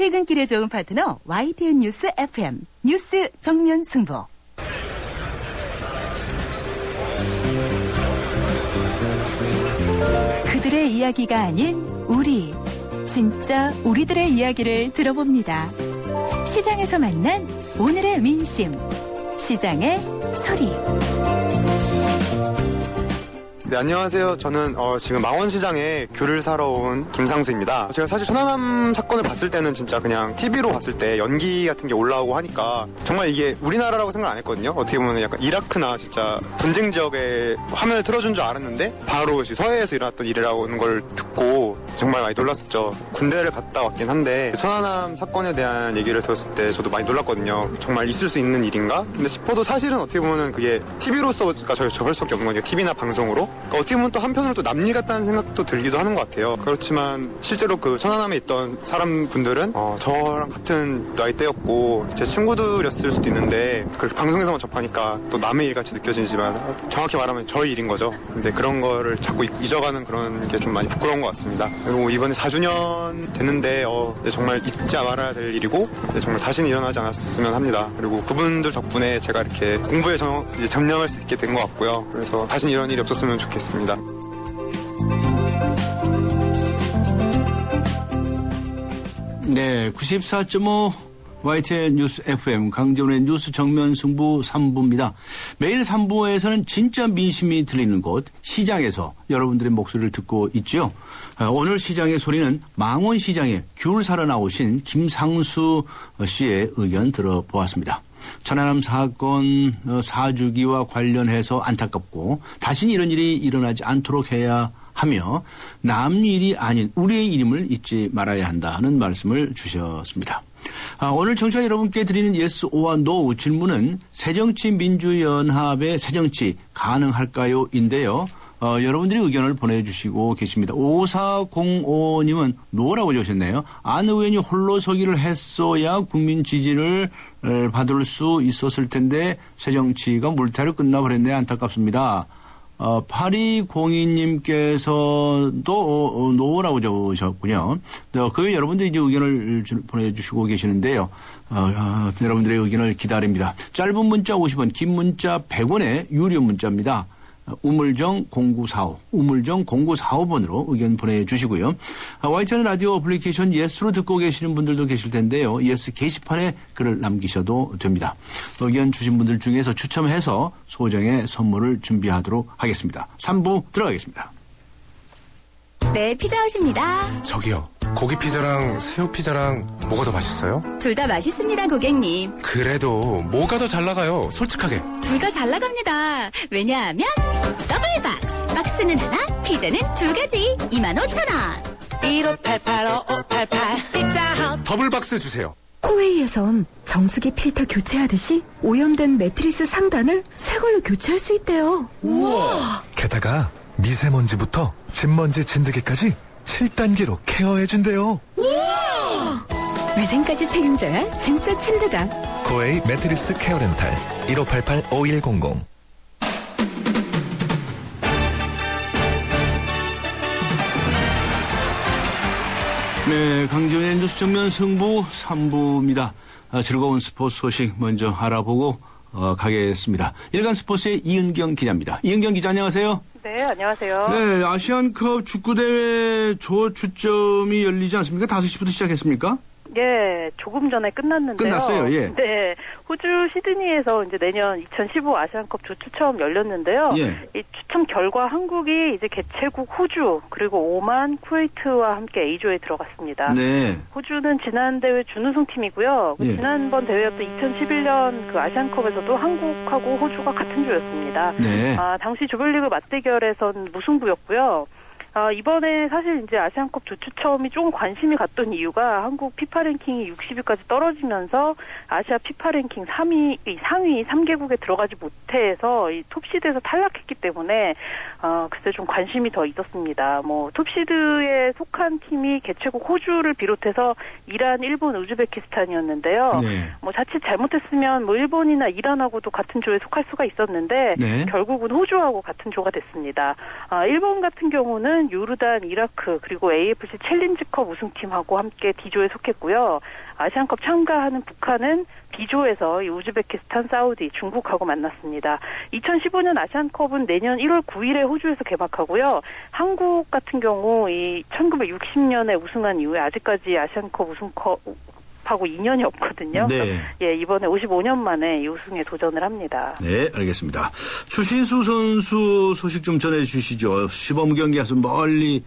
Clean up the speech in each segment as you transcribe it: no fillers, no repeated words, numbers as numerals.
퇴근길에 좋은 파트너 YTN 뉴스 FM 뉴스 정면 승부. 그들의 이야기가 아닌 우리, 진짜 우리들의 이야기를 들어봅니다. 시장에서 만난 오늘의 민심, 시장의 소리. 네, 안녕하세요. 저는 지금 망원시장에 귤을 사러 온 김상수입니다. 제가 사실 천안함 사건을 봤을 때는 진짜 그냥 TV로 봤을 때 연기 같은 게 올라오고 하니까 정말 이게 우리나라라고 생각 안 했거든요. 어떻게 보면 약간 이라크나 진짜 분쟁 지역에 화면을 틀어준 줄 알았는데 바로 서해에서 일어났던 일이라는 걸 듣고 정말 많이 놀랐었죠. 군대를 갔다 왔긴 한데 천안함 사건에 대한 얘기를 들었을 때 저도 많이 놀랐거든요. 정말 있을 수 있는 일인가? 근데 싶어도 사실은 어떻게 보면 그게 TV로서가 접할 수밖에 없는 거니까 TV나 방송으로. 그러니까 어떻게 보면 또 한편으로 또 남일 같다는 생각도 들기도 하는 것 같아요. 그렇지만 실제로 그 천안함에 있던 사람분들은 저랑 같은 나이대였고 제 친구들이었을 수도 있는데 그렇게 방송에서만 접하니까 또 남의 일 같이 느껴지지만 정확히 말하면 저희 일인 거죠. 근데 그런 거를 자꾸 잊어가는 그런 게 좀 많이 부끄러운 것 같습니다. 그리고 이번에 4주년 됐는데 정말 잊지 말아야 될 일이고 정말 다시는 일어나지 않았으면 합니다. 그리고 그분들 덕분에 제가 이렇게 공부에 이제 점령할 수 있게 된 것 같고요. 그래서 다시는 이런 일이 없었으면 좋겠습니다. 네, 94.5 YTN 뉴스 FM 강재훈의 뉴스 정면 승부 3부입니다. 매일 3부에서는 진짜 민심이 들리는 곳 시장에서 여러분들의 목소리를 듣고 있죠. 오늘 시장의 소리는 망원시장에 귤 사러 나오신 김상수 씨의 의견 들어보았습니다. 천안함 사건 사주기와 관련해서 안타깝고 다시는 이런 일이 일어나지 않도록 해야 하며 남 일이 아닌 우리의 일임을 잊지 말아야 한다는 말씀을 주셨습니다. 오늘 청취자 여러분께 드리는 yes or no 질문은 새정치민주연합의 새정치 가능할까요? 인데요. 여러분들이 의견을 보내주시고 계십니다. 5405님은 노라고 적으셨네요. 안 의원이 홀로 서기를 했어야 국민 지지를 받을 수 있었을 텐데 새정치가 물타로 끝나버렸네. 안타깝습니다. 8202님께서도 노라고 적으셨군요. 그 외에 여러분들이 이제 의견을 보내주시고 계시는데요. 여러분들의 의견을 기다립니다. 짧은 문자 50원, 긴 문자 100원의 유료 문자입니다. 우물정 0945번으로 의견 보내주시고요. YTN 라디오 어플리케이션 예스로 듣고 계시는 분들도 계실 텐데요. 예스 게시판에 글을 남기셔도 됩니다. 의견 주신 분들 중에서 추첨해서 소정의 선물을 준비하도록 하겠습니다. 3부 들어가겠습니다. 네, 피자헛입니다. 저기요, 고기 피자랑 새우 피자랑 뭐가 더 맛있어요? 둘 다 맛있습니다, 고객님. 그래도 뭐가 더 잘 나가요? 솔직하게. 둘 다 잘 나갑니다. 왜냐하면 더블 박스. 박스는 하나, 피자는 두 가지. 25,000원. 1588-5588 피자헛. 더블 박스 주세요. 코웨이에선 정수기 필터 교체하듯이 오염된 매트리스 상단을 새 걸로 교체할 수 있대요. 우와. 게다가 미세먼지부터 진먼지 진드기까지 7단계로 케어해준대요. 위생까지 책임져야 진짜 침대다. 코웨이 매트리스 케어 렌탈 1588-5100. 네, 강재훈의 뉴스 정면 승부 3부입니다. 즐거운 스포츠 소식 먼저 알아보고 가겠습니다. 일간 스포츠의 이은경 기자입니다. 이은경 기자 안녕하세요. 네, 안녕하세요. 네, 아시안컵 축구대회 조추첨이 열리지 않습니까? 5시부터 시작했습니까? 예, 조금 전에 끝났는데요. 끝났어요, 예. 네, 호주 시드니에서 이제 내년 2015 아시안컵 조추첨 열렸는데요. 예. 이 추첨 결과 한국이 이제 개최국 호주 그리고 오만, 쿠웨이트와 함께 A조에 들어갔습니다. 네. 호주는 지난 대회 준우승 팀이고요. 예. 지난번 대회였던 2011년 그 아시안컵에서도 한국하고 호주가 같은 조였습니다. 네. 당시 조별리그 맞대결에선 무승부였고요. 이번에 사실 이제 아시안컵 조추첨이 조금 관심이 갔던 이유가 한국 피파 랭킹이 60위까지 떨어지면서 아시아 피파 랭킹 상위 3개국에 들어가지 못해서 이 톱시드에서 탈락했기 때문에 글쎄 좀 관심이 더 있었습니다. 뭐 톱시드에 속한 팀이 개최국 호주를 비롯해서 이란, 일본, 우즈베키스탄이었는데요. 네. 뭐 자칫 잘못했으면 뭐 일본이나 이란하고도 같은 조에 속할 수가 있었는데 네. 결국은 호주하고 같은 조가 됐습니다. 일본 같은 경우는 이란, 요르단, 이라크 그리고 AFC 챌린지컵 우승팀하고 함께 D조에 속했고요. 아시안컵 참가하는 북한은 B조에서 이 우즈베키스탄, 사우디, 중국하고 만났습니다. 2015년 아시안컵은 내년 1월 9일에 호주에서 개막하고요. 한국 같은 경우 이 1960년에 우승한 이후에 아직까지 아시안컵 우승컵하고 인연이 없거든요. 네. 예, 이번에 55년 만에 이 우승에 도전을 합니다. 네, 알겠습니다. 추신수 선수 소식 좀 전해주시죠. 시범 경기에서 멀리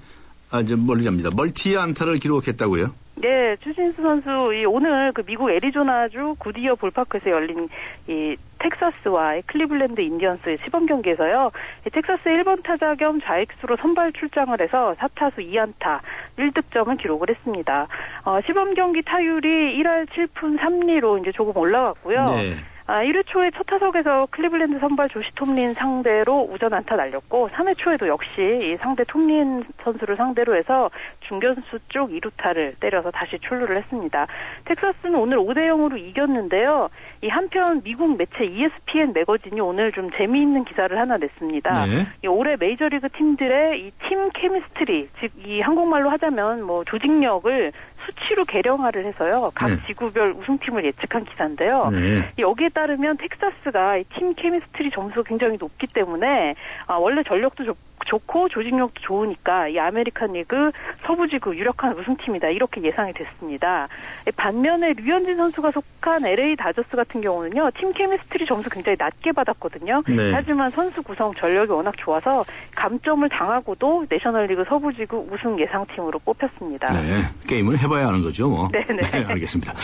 갑니다. 멀티 안타를 기록했다고요? 네, 추신수 선수 오늘 그 미국 애리조나주 구디어 볼파크에서 열린 이 텍사스와 클리블랜드 인디언스의 시범 경기에서요. 텍사스 1번 타자 겸 좌익수로 선발 출장을 해서 4타수 2안타 1득점을 기록을 했습니다. 시범 경기 타율이 1할 7푼 3리로 이제 조금 올라갔고요. 네. 1회 초에 첫 타석에서 클리블랜드 선발 조시 톰린 상대로 우전 안타 날렸고 3회 초에도 역시 이 상대 톰린 선수를 상대로 해서 중견수 쪽 2루타를 때려서 다시 출루를 했습니다. 텍사스는 오늘 5대0으로 이겼는데요. 이 한편 미국 매체 ESPN 매거진이 오늘 좀 재미있는 기사를 하나 냈습니다. 네. 이 올해 메이저리그 팀들의 이 팀 케미스트리, 즉 이 한국말로 하자면 뭐 조직력을 수치로 계량화를 해서요. 각 네. 지구별 우승팀을 예측한 기사인데요. 네. 여기에 따르면 텍사스가 팀 케미스트리 점수가 굉장히 높기 때문에 원래 전력도 좋고 조직력도 좋으니까 이 아메리칸 리그 서부지구 유력한 우승팀이다 이렇게 예상이 됐습니다. 반면에 류현진 선수가 속한 LA 다저스 같은 경우는요. 팀 케미스트리 점수 굉장히 낮게 받았거든요. 네. 하지만 선수 구성 전력이 워낙 좋아서 감점을 당하고도 내셔널리그 서부지구 우승 예상팀으로 뽑혔습니다. 네, 게임을 해봐야 하는 거죠, 뭐. 네네. 네, 알겠습니다.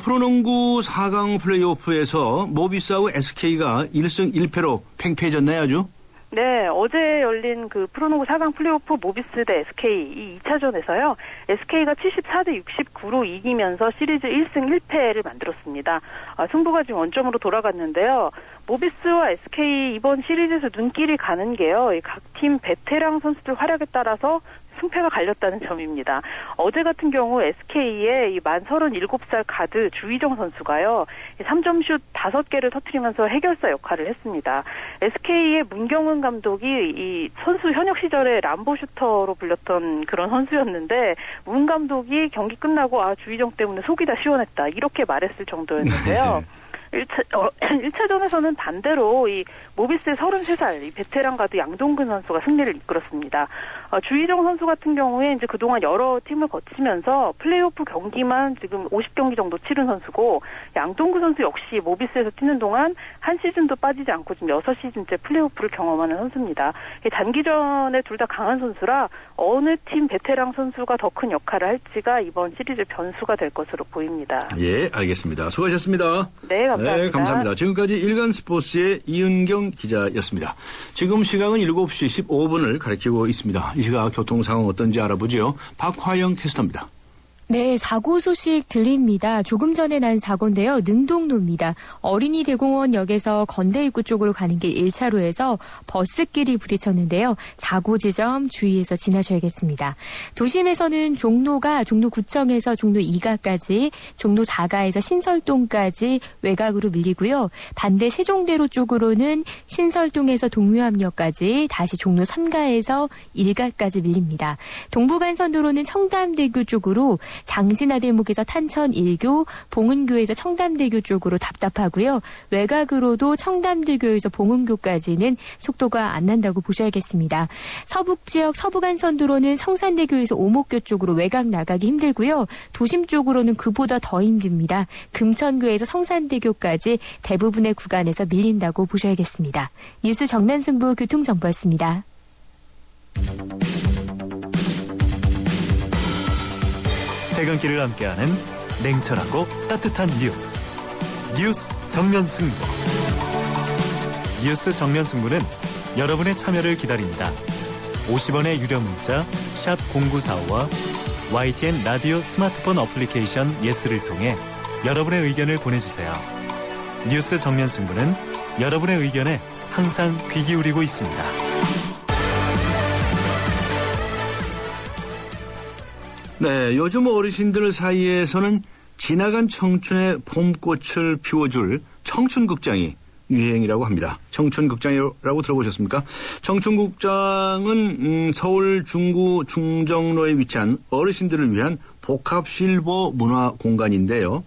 프로농구 4강 플레이오프에서 모비스하고 SK가 1승 1패로 팽패해졌나요, 아주? 네, 어제 열린 그 프로농구 4강 플레이오프 모비스 대 SK 이 2차전에서요. SK가 74대 69로 이기면서 시리즈 1승 1패를 만들었습니다. 승부가 지금 원점으로 돌아갔는데요. 모비스와 SK 이번 시리즈에서 눈길이 가는 게요. 각 팀 베테랑 선수들 활약에 따라서 승패가 갈렸다는 점입니다. 어제 같은 경우 SK의 만 37살 가드 주희정 선수가요. 3점슛 5개를 터뜨리면서 해결사 역할을 했습니다. SK의 문경은 감독이 이 선수 현역 시절에 람보 슈터로 불렸던 그런 선수였는데 문 감독이 경기 끝나고 주희정 때문에 속이 다 시원했다 이렇게 말했을 정도였는데요. 1차전에서는 반대로 이 모비스의 33살 이 베테랑 가드 양동근 선수가 승리를 이끌었습니다. 주희정 선수 같은 경우에 이제 그동안 여러 팀을 거치면서 플레이오프 경기만 지금 50경기 정도 치른 선수고 양동근 선수 역시 모비스에서 뛰는 동안 한 시즌도 빠지지 않고 지금 6시즌째 플레이오프를 경험하는 선수입니다. 단기전에 둘 다 강한 선수라 어느 팀 베테랑 선수가 더 큰 역할을 할지가 이번 시리즈 변수가 될 것으로 보입니다. 예, 알겠습니다. 수고하셨습니다. 네, 감사합니다. 네, 감사합니다. 지금까지 일간스포츠의 이은경 기자였습니다. 지금 시각은 7시 15분을 가리키고 있습니다. 이 시각 교통 상황 어떤지 알아보죠. 박화영 캐스터입니다. 네, 사고 소식 들립니다. 조금 전에 난 사고인데요. 능동로입니다. 어린이 대공원역에서 건대 입구 쪽으로 가는 길 1차로에서 버스끼리 부딪혔는데요. 사고 지점 주의해서 지나셔야겠습니다. 도심에서는 종로구청에서 종로 2가까지, 종로 4가에서 신설동까지 외곽으로 밀리고요. 반대 세종대로 쪽으로는 신설동에서 동묘암역까지, 다시 종로 3가에서 1가까지 밀립니다. 동부간선도로는 청담대교 쪽으로 장진화 대목에서 탄천 1교, 봉은교에서 청담대교 쪽으로 답답하고요. 외곽으로도 청담대교에서 봉은교까지는 속도가 안 난다고 보셔야겠습니다. 서북지역 서부간선도로는 성산대교에서 오목교 쪽으로 외곽 나가기 힘들고요. 도심 쪽으로는 그보다 더 힘듭니다. 금천교에서 성산대교까지 대부분의 구간에서 밀린다고 보셔야겠습니다. 뉴스 정난승부 교통정보였습니다. 퇴근길을 함께하는 냉철하고 따뜻한 뉴스 정면 승부. 뉴스 정면 승부는 여러분의 참여를 기다립니다. 50원의 유료 문자 샵 0945와 YTN 라디오 스마트폰 어플리케이션 예스를 통해 여러분의 의견을 보내주세요. 뉴스 정면 승부는 여러분의 의견에 항상 귀 기울이고 있습니다. 네, 요즘 어르신들 사이에서는 지나간 청춘의 봄꽃을 피워줄 청춘극장이 유행이라고 합니다. 청춘극장이라고 들어보셨습니까? 청춘극장은 서울 중구 중정로에 위치한 어르신들을 위한 복합 실버 문화 공간인데요.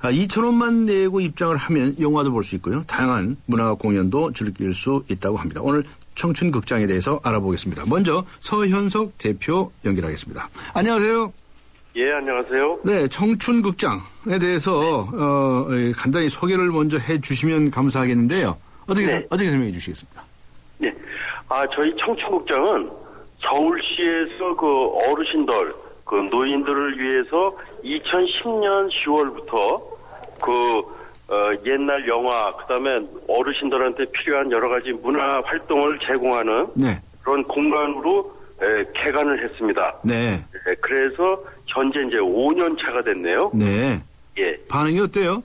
2,000원만 내고 입장을 하면 영화도 볼 수 있고요. 다양한 문화 공연도 즐길 수 있다고 합니다. 오늘 청춘극장에 대해서 알아보겠습니다. 먼저 서현석 대표 연결하겠습니다. 안녕하세요. 예, 안녕하세요. 네, 청춘극장에 대해서 간단히 소개를 먼저 해주시면 감사하겠는데요. 어떻게 설명해 주시겠습니까? 네, 저희 청춘극장은 서울시에서 그 어르신들, 그 노인들을 위해서 2010년 10월부터 옛날 영화, 그다음에 어르신들한테 필요한 여러 가지 문화 활동을 제공하는 그런 공간으로 개관을 했습니다. 네. 그래서 현재 이제 5년 차가 됐네요. 네. 예. 반응이 어때요?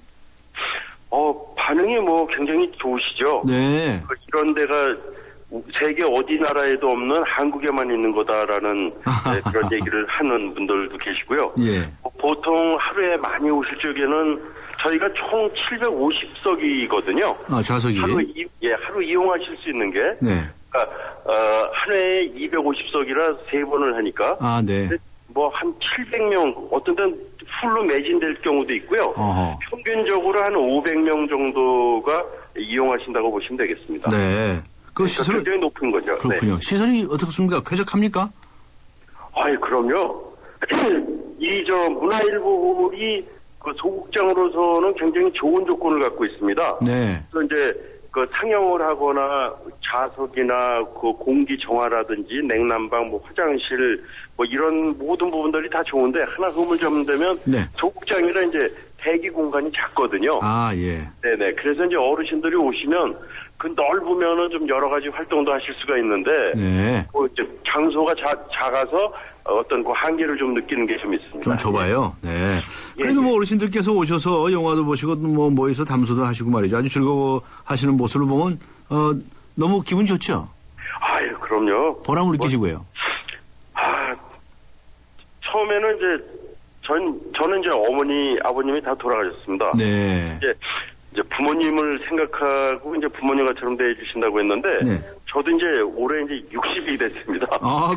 반응이 뭐 굉장히 좋으시죠? 네. 이런 데가 세계 어디 나라에도 없는 한국에만 있는 거다라는 그런 얘기를 하는 분들도 계시고요. 예. 보통 하루에 많이 오실 적에는 저희가 총 750석이거든요. 좌석이. 하루 이용하실 수 있는 게. 네. 그러니까 한 해에 250석이라 3번을 하니까. 네. 뭐 한 700명, 어떤 데는 풀로 매진될 경우도 있고요. 평균적으로 한 500명 정도가 이용하신다고 보시면 되겠습니다. 네. 그 시설은 굉장히 높은 거죠. 그렇군요. 네. 시설이 어떻습니까? 쾌적합니까? 그럼요. 문화일보이 그 소극장으로서는 굉장히 좋은 조건을 갖고 있습니다. 네. 그래서 이제 그 상영을 하거나 좌석이나 그 공기 정화라든지 냉난방, 뭐 화장실, 뭐 이런 모든 부분들이 다 좋은데 하나 흠을 잡는다면 소극장이라 이제 대기 공간이 작거든요. 예. 네네. 그래서 이제 어르신들이 오시면 그 넓으면은 좀 여러 가지 활동도 하실 수가 있는데, 장소가 작아서 어떤 그 한계를 좀 느끼는 게 좀 있습니다. 좀 좁아요. 네. 그래도 뭐 어르신들께서 오셔서 영화도 보시고 뭐 모여서 담소도 하시고 말이죠. 아주 즐거워하시는 모습을 보면 너무 기분 좋죠. 그럼요. 보람을 느끼시고요. 처음에는 이제 저는 이제 어머니, 아버님이 다 돌아가셨습니다. 네. 이제 부모님을 생각하고 이제 부모님 같처럼 대해주신다고 했는데, 저도 이제 올해 이제 60이 됐습니다.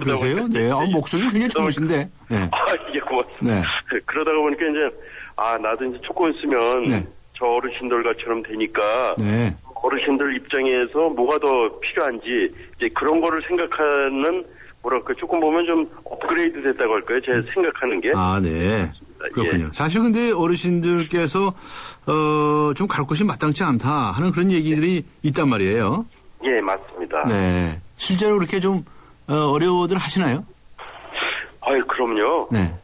그러세요? 네. 목소리가 굉장히 좋으신데. 네. 이게 고맙습니다. 네. 그러다가 보니까 이제, 나도 이제 조금 있으면 저 어르신들 같처럼 되니까, 어르신들 입장에서 뭐가 더 필요한지, 이제 그런 거를 생각하는, 조금 보면 좀 업그레이드 됐다고 할까요? 제 생각하는 게. 네. 그렇군요. 사실 근데 어르신들께서 좀 갈 곳이 마땅치 않다 하는 그런 얘기들이 있단 말이에요. 예, 맞습니다. 네. 실제로 그렇게 좀 어려워들 하시나요? 그럼요. 네.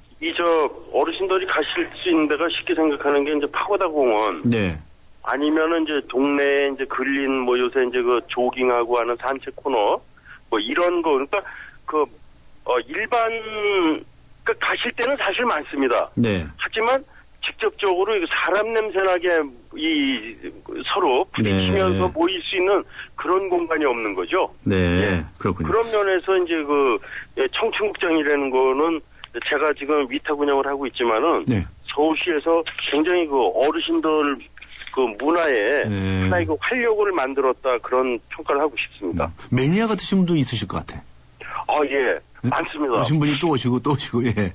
어르신들이 가실 수 있는 데가 쉽게 생각하는 게 이제 파고다 공원. 네. 아니면은 이제 동네에 이제 근린 뭐 요새 이제 그 조깅하고 하는 산책 코너 뭐 이런 거 그러니까 가실 때는 사실 많습니다. 네. 하지만 직접적으로 사람 냄새나게 서로 부딪히면서 모일 수 있는 그런 공간이 없는 거죠. 네, 그렇군요. 그런 면에서 이제 청춘극장이라는 거는 제가 지금 위탁 운영을 하고 있지만은 서울시에서 굉장히 어르신들 문화에 하나의 활력을 만들었다 그런 평가를 하고 싶습니다. 매니아 같으신 분도 있으실 것 같아. 예. 많습니다. 오신 분이 또 오시고 또 오시고, 예. 예.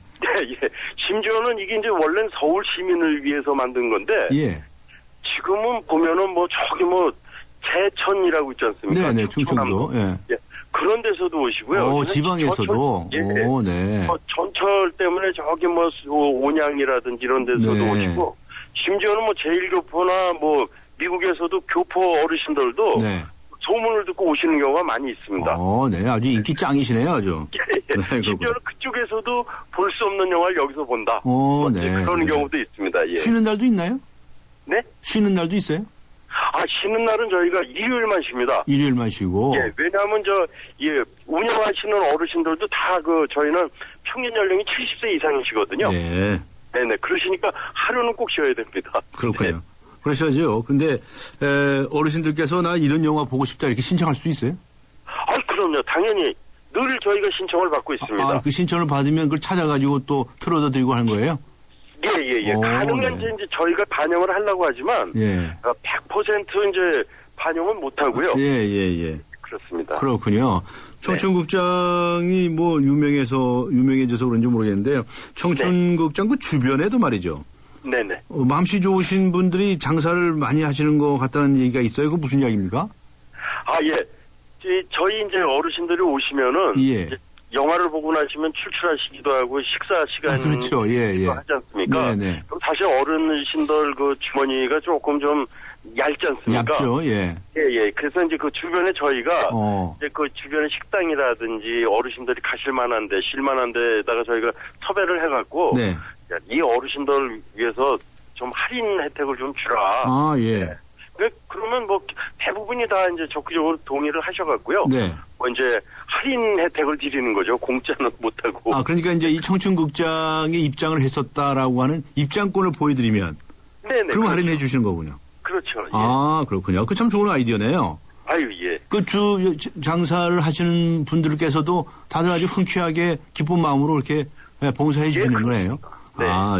심지어는 이게 이제 원래는 서울 시민을 위해서 만든 건데. 지금은 보면은 제천이라고 있지 않습니까? 네, 충청도. 예. 그런 데서도 오시고요. 지방에서도. 네. 전철 때문에 온양이라든지 이런 데서도 오시고. 심지어는 제1교포나 미국에서도 교포 어르신들도. 소문을 듣고 오시는 경우가 많이 있습니다. 네. 아주 인기 짱이시네요, 아주. 심지어는 그쪽에서도 볼 수 없는 영화를 여기서 본다. 네. 그런 경우도 있습니다. 예. 쉬는 날도 있나요? 네? 쉬는 날도 있어요? 쉬는 날은 저희가 일요일만 쉽니다. 일요일만 쉬고? 예, 왜냐하면 운영하시는 어르신들도 다 저희는 평균 연령이 70세 이상이시거든요. 네. 네네. 그러시니까 하루는 꼭 쉬어야 됩니다. 그렇군요. 네. 그러셔야죠. 근데 어르신들께서 나 이런 영화 보고 싶다 이렇게 신청할 수도 있어요? 그럼요. 당연히 늘 저희가 신청을 받고 있습니다. 그 신청을 받으면 그걸 찾아가지고 또 틀어다 드리고 하는 거예요? 예. 가능한 이제 저희가 반영을 하려고 하지만 100% 이제 반영은 못하고요. 예. 그렇습니다. 그렇군요. 청춘극장이 뭐 유명해져서 그런지 모르겠는데요. 청춘극장 그 주변에도 말이죠. 네네. 마음씨 좋으신 분들이 장사를 많이 하시는 것 같다는 얘기가 있어요. 그거 무슨 이야기입니까? 예. 저희 이제 어르신들이 오시면은 이제 영화를 보고 나시면 출출하시기도 하고 식사 시간이 그렇죠. 예. 하지 않습니까? 네네. 그럼 사실 어르신들 그 주머니가 조금 좀 얇지 않습니까? 얇죠. 예. 그래서 이제 그 주변에 저희가 이제 그 주변에 식당이라든지 어르신들이 가실 만한데 쉴 만한 데다가 저희가 섭외를 해갖고 이 어르신들 위해서 좀 할인 혜택을 좀 주라. 예. 그러면 뭐 대부분이 다 이제 적극적으로 동의를 하셔갖고요. 뭐 이제 할인 혜택을 드리는 거죠. 공짜는 못하고. 그러니까 이제 이 청춘극장에 입장을 했었다라고 하는 입장권을 보여드리면. 그럼 그렇죠. 할인해 주시는 거군요. 그렇죠. 그렇군요. 그 참 좋은 아이디어네요. 예. 그 장사를 하시는 분들께서도 다들 아주 흔쾌하게 기쁜 마음으로 이렇게 봉사해 주시는 거네요.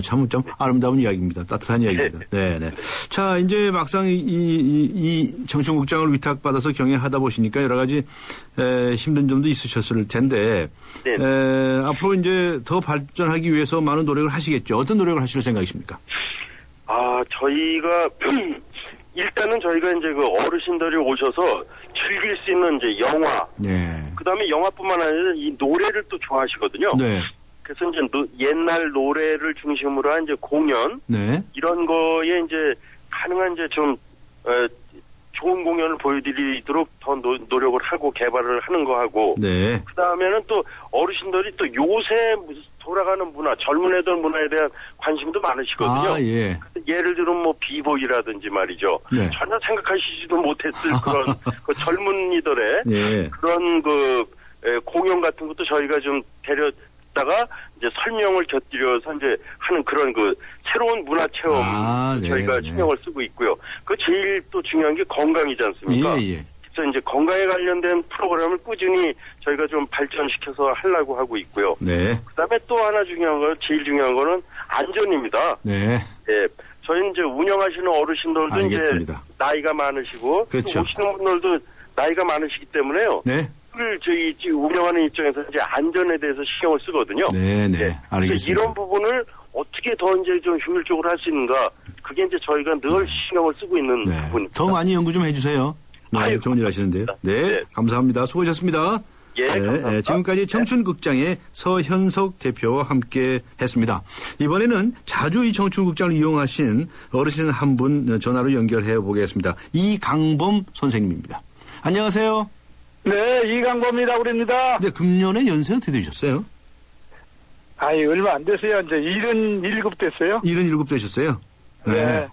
참 아름다운 이야기입니다. 따뜻한 이야기입니다. 네네. 자, 이제 막상 이 청춘극장을 위탁받아서 경영하다 보시니까 여러 가지 힘든 점도 있으셨을 텐데, 앞으로 이제 더 발전하기 위해서 많은 노력을 하시겠죠. 어떤 노력을 하실 생각이십니까? 저희가 일단은 저희가 이제 그 어르신들이 오셔서 즐길 수 있는 이제 영화, 그다음에 영화뿐만 아니라 이 노래를 또 좋아하시거든요. 그래서 이제 옛날 노래를 중심으로 한 이제 공연 이런 거에 이제 가능한 이제 좀 좋은 공연을 보여드리도록 더 노력을 하고 개발을 하는 거 하고 그다음에는 또 어르신들이 또 요새 돌아가는 문화, 젊은 애들 문화에 대한 관심도 많으시거든요. 예를 들면 뭐 비보이라든지 말이죠. 전혀 생각하시지도 못했을 그런 그 젊은이들의 그런 그 공연 같은 것도 저희가 좀 다가 이제 설명을 곁들여서 이제 하는 그런 그 새로운 문화 체험 저희가 신경을 쓰고 있고요. 그 제일 또 중요한 게 건강이지 않습니까? 그래서 이제 건강에 관련된 프로그램을 꾸준히 저희가 좀 발전시켜서 하려고 하고 있고요. 그다음에 또 하나 중요한 건 제일 중요한 거는 안전입니다. 저희는 이제 운영하시는 어르신들도 이제 나이가 많으시고 또 오시는 분들도 나이가 많으시기 때문에요. 저희 운영하는 입장에서 이제 안전에 대해서 신경을 쓰거든요. 알겠습니다. 이런 부분을 어떻게 더 이제 좀 효율적으로 할 수 있는가? 그게 이제 저희가 늘 신경을 쓰고 있는 부분입니다. 더 많이 연구 좀 해주세요. 좋은 일 하시는데요. 감사합니다. 수고하셨습니다. 감사합니다. 지금까지 청춘극장의 서현석 대표와 함께 했습니다. 이번에는 자주 이 청춘극장을 이용하신 어르신 한 분 전화로 연결해 보겠습니다. 이강범 선생님입니다. 안녕하세요. 이강범이라고 그럽니다. 금년에 연세 어떻게 되셨어요? 얼마 안 됐어요. 이제 77 됐어요. 77 되셨어요?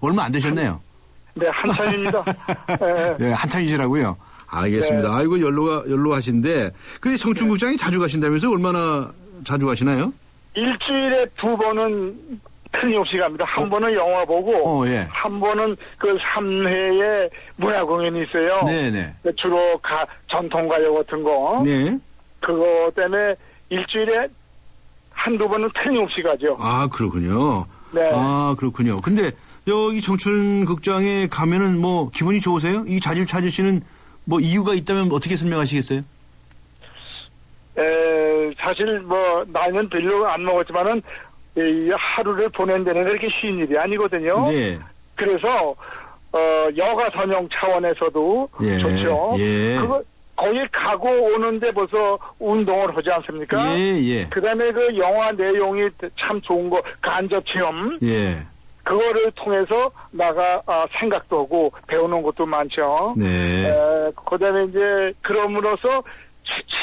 얼마 안 되셨네요. 한참입니다. 한참이시라고요? 알겠습니다. 아이고, 연로하신데, 근데 청춘극장에 자주 가신다면서 얼마나 자주 가시나요? 일주일에 2번은 틀림없이 갑니다. 한 번은 영화 보고, 한 번은 그 3회에 문화공연이 있어요. 주로 전통가요 같은 거. 그거 때문에 일주일에 한두 번은 틀림없이 가죠. 그렇군요. 그렇군요. 근데 여기 청춘극장에 가면은 뭐 기분이 좋으세요? 이 자주 찾으시는 뭐 이유가 있다면 어떻게 설명하시겠어요? 사실 뭐 나이는 별로 안 먹었지만은 이 하루를 보낸다는 게 그렇게 쉬운 일이 아니거든요. 그래서 여가 선용 차원에서도 좋죠. 그거 거기 가고 오는데 벌써 운동을 하지 않습니까? 그다음에 그 영화 내용이 참 좋은 거 간접 체험. 그거를 통해서 생각도 하고 배우는 것도 많죠. 그다음에 이제 그럼으로써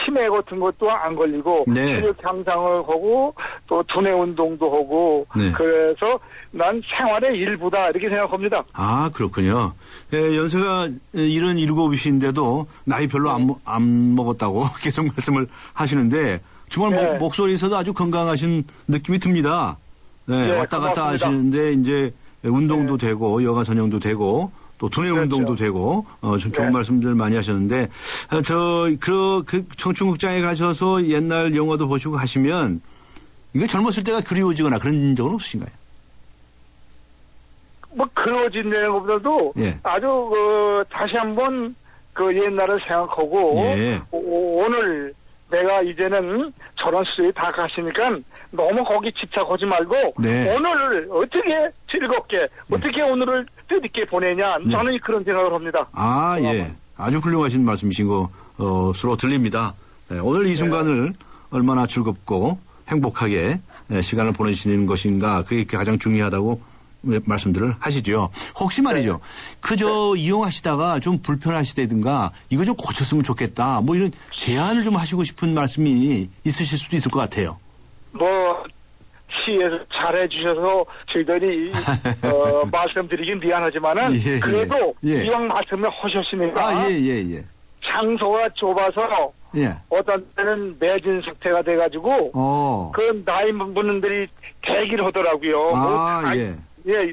치매 같은 것도 안 걸리고 체력 향상을 하고 또 두뇌 운동도 하고 그래서 난 생활의 일부다 이렇게 생각합니다. 그렇군요. 연세가 77이신데도 나이 별로 안 먹었다고 계속 말씀을 하시는데 정말 목소리에서도 아주 건강하신 느낌이 듭니다. 왔다 갔다 하시는데 이제 운동도 되고 여가 전형도 되고 또 두뇌 운동도 되고 좋은 말씀들 많이 하셨는데 그 청춘극장에 가셔서 옛날 영화도 보시고 하시면 이게 젊었을 때가 그리워지거나 그런 적은 없으신가요? 뭐 그러진다는 것보다도 아주 다시 한번 그 옛날을 생각하고 오늘 내가 이제는 저런 수준이 다 갔으니까 너무 거기 집착하지 말고 오늘을 어떻게 즐겁게 어떻게 오늘을 뜻있게 보내냐 저는 그런 생각을 합니다. 아주 훌륭하신 말씀이신 것으로 들립니다. 오늘 이 순간을 얼마나 즐겁고 행복하게 시간을 보내시는 것인가 그게 가장 중요하다고 말씀들을 하시죠. 혹시 말이죠. 그저 이용하시다가 좀 불편하시다든가 이거 좀 고쳤으면 좋겠다. 뭐 이런 제안을 좀 하시고 싶은 말씀이 있으실 수도 있을 것 같아요. 시에서 잘해주셔서 저희들이 말씀드리긴 미안하지만은 그래도 이왕 말씀을 하셨으니까 장소가 좁아서 어떤 때는 매진 상태가 돼가지고 그 나이 분들이 대기를 하더라고요.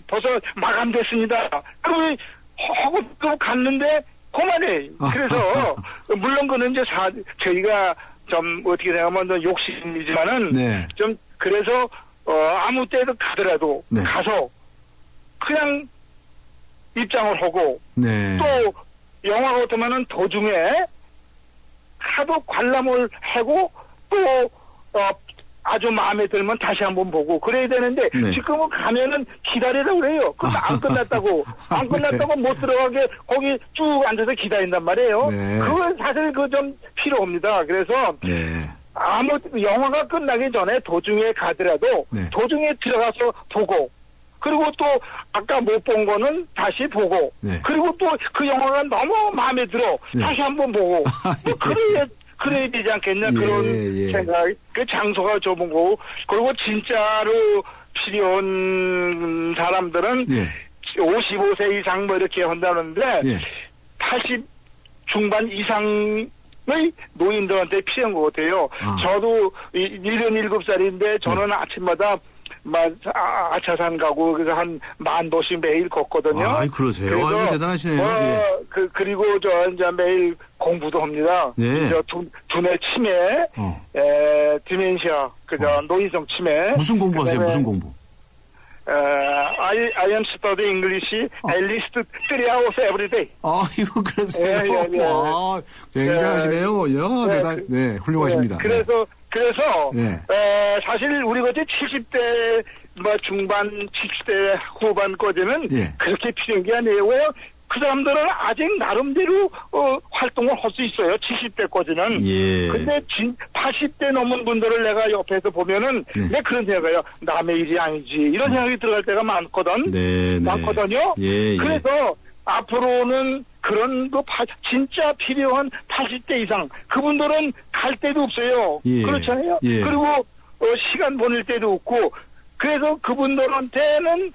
벌써 마감됐습니다. 그럼 하고 또 갔는데 그만해. 그래서 물론 그는 이제 저희가 좀 어떻게 생각하면 욕심이지만은 좀 그래서 아무 때도 가더라도 가서 그냥 입장을 하고 또 영화 같으면은 도중에 하도 관람을 하고 또 아주 마음에 들면 다시 한번 보고 그래야 되는데 지금은 가면은 기다리라고 그래요. 그럼 안 끝났다고 안 끝났다고 못 들어가게 거기 쭉 앉아서 기다린단 말이에요. 그건 사실 그 좀 필요합니다. 그래서 아무 영화가 끝나기 전에 도중에 가더라도 도중에 들어가서 보고 그리고 또 아까 못 본 거는 다시 보고 그리고 또 그 영화가 너무 마음에 들어 다시 한번 보고 그래야 되지 않겠냐 그런 생각. 그 장소가 좁은 거고 그리고 진짜로 필요한 사람들은 55세 이상 뭐 이렇게 한다는데 80 중반 이상의 노인들한테 필요한 것 같아요. 저도 77살인데 저는 아침마다 아차산 가고 그래서 한 10,000보씩 매일 걷거든요. 그러세요. 아유, 대단하시네요. 그리고 저 이제 매일 공부도 합니다. 저 두뇌 치매, 디멘시아, 노인성 치매. 무슨 공부하세요? 무슨 공부? I am studying English at least 3 hours every day. 이거 그러세요. 굉장하시네요. 대단, 훌륭하십니다. 그래서 사실 우리 같이 70대 중반, 70대 후반까지는 그렇게 필요한 게 아니에요. 그 사람들은 아직 나름대로 활동을 할 수 있어요. 70대까지는. 근데 80대 넘은 분들을 내가 옆에서 보면은 내 그런 생각이에요. 남의 일이 아니지. 이런 생각이 들어갈 때가 많거든요. 그래서 앞으로는 그런 진짜 필요한 80대 이상 그분들은 갈 데도 없어요. 그렇잖아요. 그리고 시간 보낼 때도 없고 그래서 그분들한테는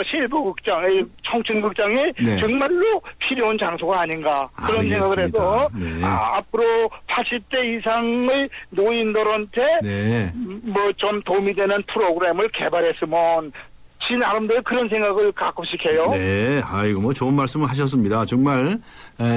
실버극장, 청춘극장이 정말로 필요한 장소가 아닌가 그런 생각을 해서 앞으로 80대 이상의 노인들한테 좀 도움이 되는 프로그램을 개발했으면 지 나름대로 그런 생각을 가끔씩 해요. 좋은 말씀을 하셨습니다. 정말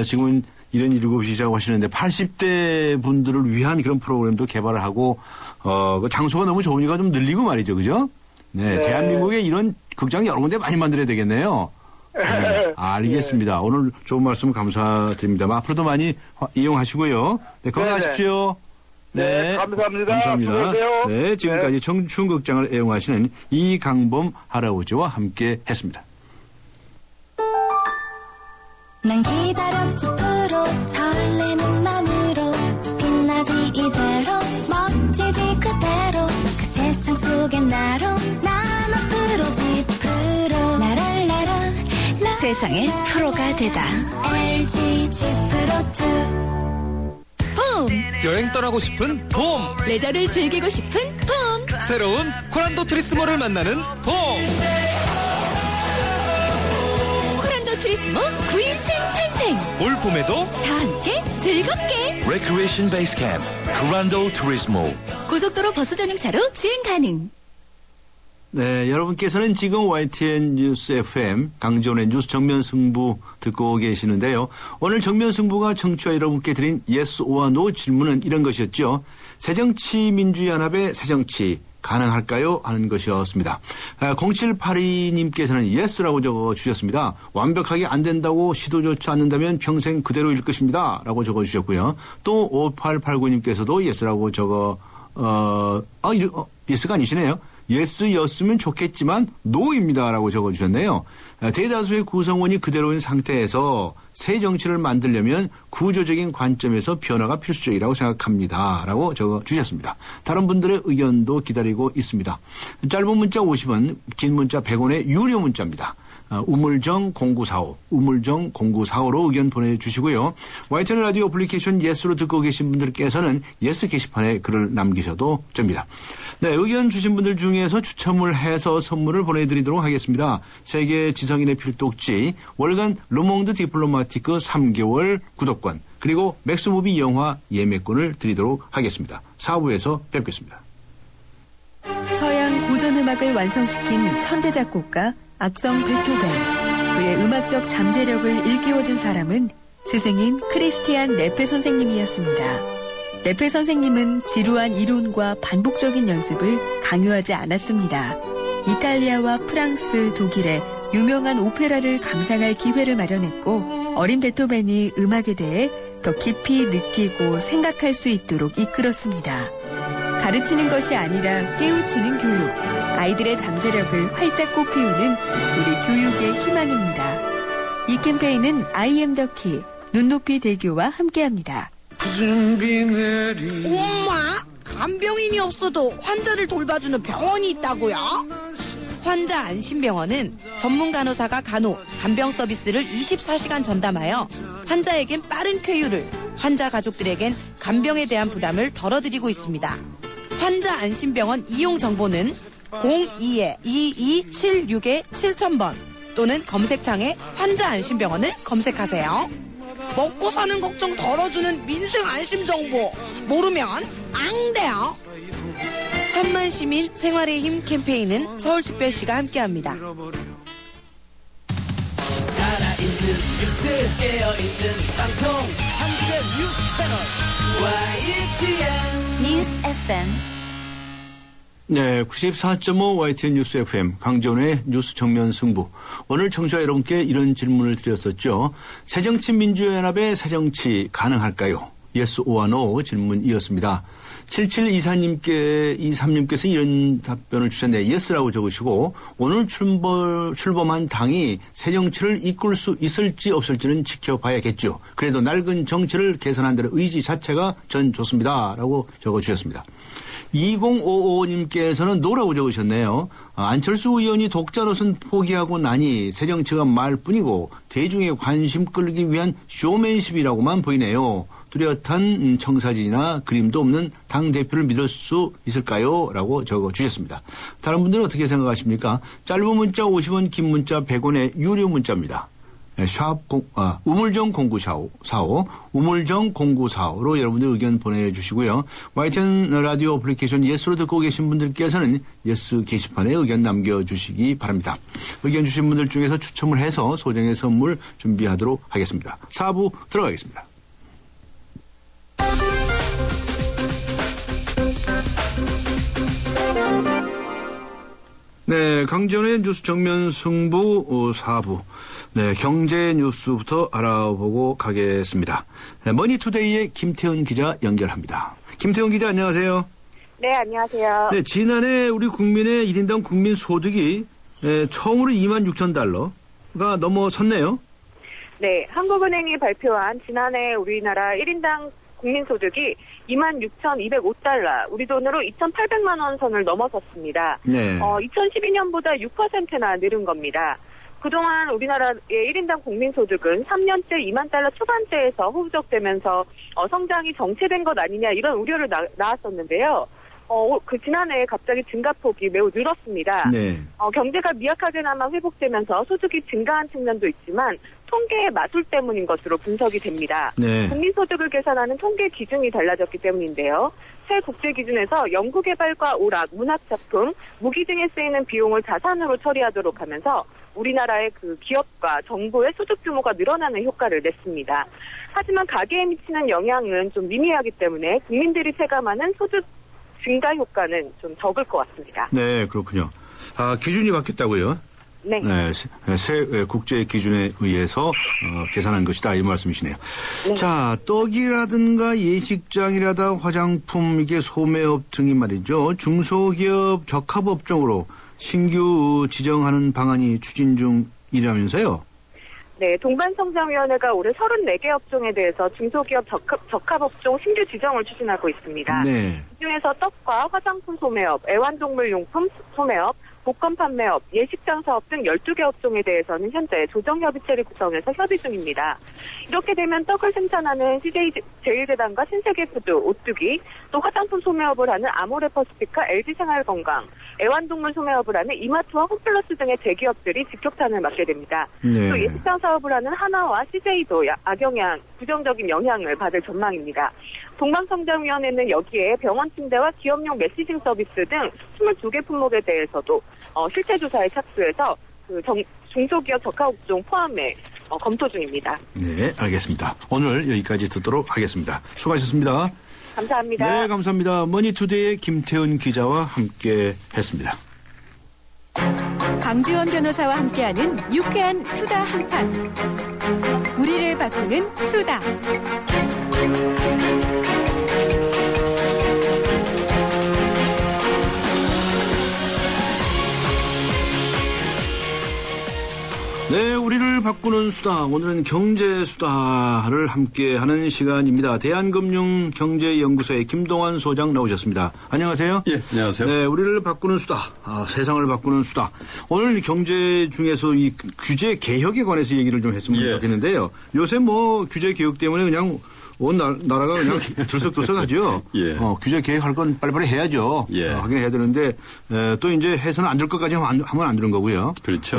지금은 이런 7시라고 하시는데 80대 분들을 위한 그런 프로그램도 개발을 하고 그 장소가 너무 좋으니까 좀 늘리고 말이죠. 그죠? 대한민국에 이런 극장 여러 군데 많이 만들어야 되겠네요. 알겠습니다. 오늘 좋은 말씀 감사드립니다. 앞으로도 많이 이용하시고요. 건강하십시오. 감사합니다. 수고하세요. 지금까지 청춘극장을 애용하시는 이강범 할아버지와 함께 했습니다. 난 기다렸지 프로 설레는 맘으로 빛나지 이대로 멋지지 그대로 그 세상 속에 나로 난 앞으로 지프로 나랄라라 세상의 프로가 되다. LG 지프로2 봄! 여행 떠나고 싶은 봄! 레저를 즐기고 싶은 봄! 새로운 코란도 트리스모를 만나는 봄! 코란도 트리스모 9인승 탄생! 올 봄에도 다 함께 즐겁게! Recreation Base Camp 코란도 트리스모 고속도로 버스 전용차로 주행 가능! 여러분께서는 지금 YTN 뉴스 FM 강지원의 뉴스 정면 승부 듣고 계시는데요. 오늘 정면 승부가 청취자 여러분께 드린 yes or no 질문은 이런 것이었죠. 새정치민주연합의 새정치 가능할까요? 하는 것이었습니다. 0782님께서는 yes라고 적어주셨습니다. 완벽하게 안 된다고 시도조차 않는다면 평생 그대로일 것입니다. 라고 적어주셨고요. 또 5889님께서도 yes라고 yes가 아니시네요. yes였으면 좋겠지만 no입니다라고 적어주셨네요. 대다수의 구성원이 그대로인 상태에서 새 정치를 만들려면 구조적인 관점에서 변화가 필수적이라고 생각합니다. 라고 적어주셨습니다. 다른 분들의 의견도 기다리고 있습니다. 짧은 문자 50원, 긴 문자 100원의 유료 문자입니다. 우물정 0945, 우물정 0945로 의견 보내주시고요. YTN 라디오 어플리케이션 예스로 듣고 계신 분들께서는 예스 게시판에 글을 남기셔도 됩니다. 네, 의견 주신 분들 중에서 추첨을 해서 선물을 보내드리도록 하겠습니다. 세계 지성인의 필독지, 월간 르몽드 디플로마티크 3개월 구독권, 그리고 맥스무비 영화 예매권을 드리도록 하겠습니다. 4부에서 뵙겠습니다. 서양 고전음악을 완성시킨 천재 작곡가 악성 베토벤. 그의 음악적 잠재력을 일깨워준 사람은 스승인 크리스티안 네페 선생님이었습니다. 네페 선생님은 지루한 이론과 반복적인 연습을 강요하지 않았습니다. 이탈리아와 프랑스, 독일의 유명한 오페라를 감상할 기회를 마련했고 어린 베토벤이 음악에 대해 더 깊이 느끼고 생각할 수 있도록 이끌었습니다. 가르치는 것이 아니라 깨우치는 교육, 아이들의 잠재력을 활짝 꽃피우는 우리 교육의 희망입니다. 이 캠페인은 I am the key, 눈높이 대교와 함께합니다. 엄마, 간병인이 없어도 환자를 돌봐주는 병원이 있다고요? 환자 안심병원은 전문 간호사가 간병 서비스를 24시간 전담하여 환자에겐 빠른 쾌유를, 환자 가족들에겐 간병에 대한 부담을 덜어드리고 있습니다. 환자 안심병원 이용 정보는 02-2276-7000번 또는 검색창에 환자 안심병원을 검색하세요. 먹고 사는 걱정 덜어주는 민생 안심 정보 모르면 안 돼요. 천만 시민 생활의 힘 캠페인은 서울특별시가 함께합니다. 살아있는 뉴스, 깨어있는 방송, 한국의 뉴스 채널 YTN 뉴스 FM. 네, 94.5 YTN 뉴스 FM 강재원의 뉴스 정면 승부. 오늘 청취자 여러분께 이런 질문을 드렸었죠. 새정치민주연합의 새정치 가능할까요? Yes or No 질문이었습니다. 7723님께서 이런 답변을 주셨네요. Yes라고 적으시고 오늘 출범한 당이 새정치를 이끌 수 있을지 없을지는 지켜봐야겠죠. 그래도 낡은 정치를 개선한다는 의지 자체가 전 좋습니다. 라고 적어주셨습니다. 2055님께서는 노라고 적으셨네요. 안철수 의원이 독자 노선 포기하고 나니 새정치가 말뿐이고 대중의 관심 끌기 위한 쇼맨십이라고만 보이네요. 뚜렷한 청사진이나 그림도 없는 당대표를 믿을 수 있을까요? 라고 적어주셨습니다. 다른 분들은 어떻게 생각하십니까? 짧은 문자 50원, 긴 문자 100원의 유료 문자입니다. 우물정 0945, 우물정 0945로 여러분들 의견 보내주시고요. YTN 라디오 어플리케이션 예스로 듣고 계신 분들께서는 예스 게시판에 의견 남겨주시기 바랍니다. 의견 주신 분들 중에서 추첨을 해서 소정의 선물 준비하도록 하겠습니다. 4부 들어가겠습니다. 네, 강재원의 뉴스 정면 승부 4부. 네, 경제 뉴스부터 알아보고 가겠습니다. 네, 머니투데이의 김태훈 기자 연결합니다. 김태훈 기자 안녕하세요. 네, 안녕하세요. 네, 지난해 우리 국민의 1인당 국민 소득이 처음으로 26,000달러가 넘어섰네요. 네, 한국은행이 발표한 지난해 우리나라 1인당 국민소득이 26,205달러, 우리 돈으로 2,800만 원 선을 넘어섰습니다. 네. 2012년보다 6%나 늘은 겁니다. 그동안 우리나라의 1인당 국민소득은 3년째 2만 달러 초반대에서 후적되면서 성장이 정체된 것 아니냐 이런 우려를 낳았었는데요. 지난해 갑자기 증가폭이 매우 늘었습니다. 네. 경제가 미약하게나마 회복되면서 소득이 증가한 측면도 있지만 통계의 마술 때문인 것으로 분석이 됩니다. 네. 국민소득을 계산하는 통계 기준이 달라졌기 때문인데요. 새 국제 기준에서 연구개발과 오락, 문학작품, 무기 등에 쓰이는 비용을 자산으로 처리하도록 하면서 우리나라의 그 기업과 정부의 소득 규모가 늘어나는 효과를 냈습니다. 하지만 가계에 미치는 영향은 좀 미미하기 때문에 국민들이 체감하는 소득 증가 효과는 좀 적을 것 같습니다. 네, 그렇군요. 기준이 바뀌었다고요? 네. 새 국제 기준에 의해서 계산한 것이다 이 말씀이시네요. 네. 자, 떡이라든가 예식장이라든가 화장품 이게 소매업 등이 말이죠. 중소기업 적합업종으로 신규 지정하는 방안이 추진 중이라면서요. 네, 동반성장위원회가 올해 34개 업종에 대해서 중소기업 적합업종 신규 지정을 추진하고 있습니다. 네. 그중에서 떡과 화장품 소매업, 애완동물용품 소매업, 복권 판매업, 예식장 사업 등 12개 업종에 대해서는 현재 조정협의체를 구성해서 협의 중입니다. 이렇게 되면 떡을 생산하는 CJ제일제당과 신세계푸드, 오뚜기, 또 화장품 소매업을 하는 아모레퍼시피카, LG생활건강, 애완동물 소매업을 하는 이마트와 홈플러스 등의 대기업들이 직격탄을 맞게 됩니다. 네. 또 예식장 사업을 하는 하나와 CJ도 부정적인 영향을 받을 전망입니다. 동방성장위원회는 여기에 병원 침대와 기업용 메시징 서비스 등 22개 품목에 대해서도 실태 조사에 착수해서 중소기업 적합업종 포함에 검토 중입니다. 네, 알겠습니다. 오늘 여기까지 듣도록 하겠습니다. 수고하셨습니다. 감사합니다. 네, 감사합니다. 머니투데이의 김태훈 기자와 함께 했습니다. 강지원 변호사와 함께하는 유쾌한 수다 한판. 우리를 바꾸는 수다. 네, 우리를 바꾸는 수다. 오늘은 경제 수다를 함께하는 시간입니다. 대한금융경제연구소의 김동완 소장 나오셨습니다. 안녕하세요. 예, 안녕하세요. 네, 우리를 바꾸는 수다. 세상을 바꾸는 수다. 오늘 경제 중에서 이 규제 개혁에 관해서 얘기를 좀 했으면 좋겠는데요. 요새 규제 개혁 때문에 그냥 온 나라가 그냥 들썩들썩하죠. 예. 규제 개혁할 건 빨리빨리 해야죠. 예. 하긴 해야 되는데 또 이제 해서는 안 될 것까지 하면 안 되는 거고요. 그렇죠.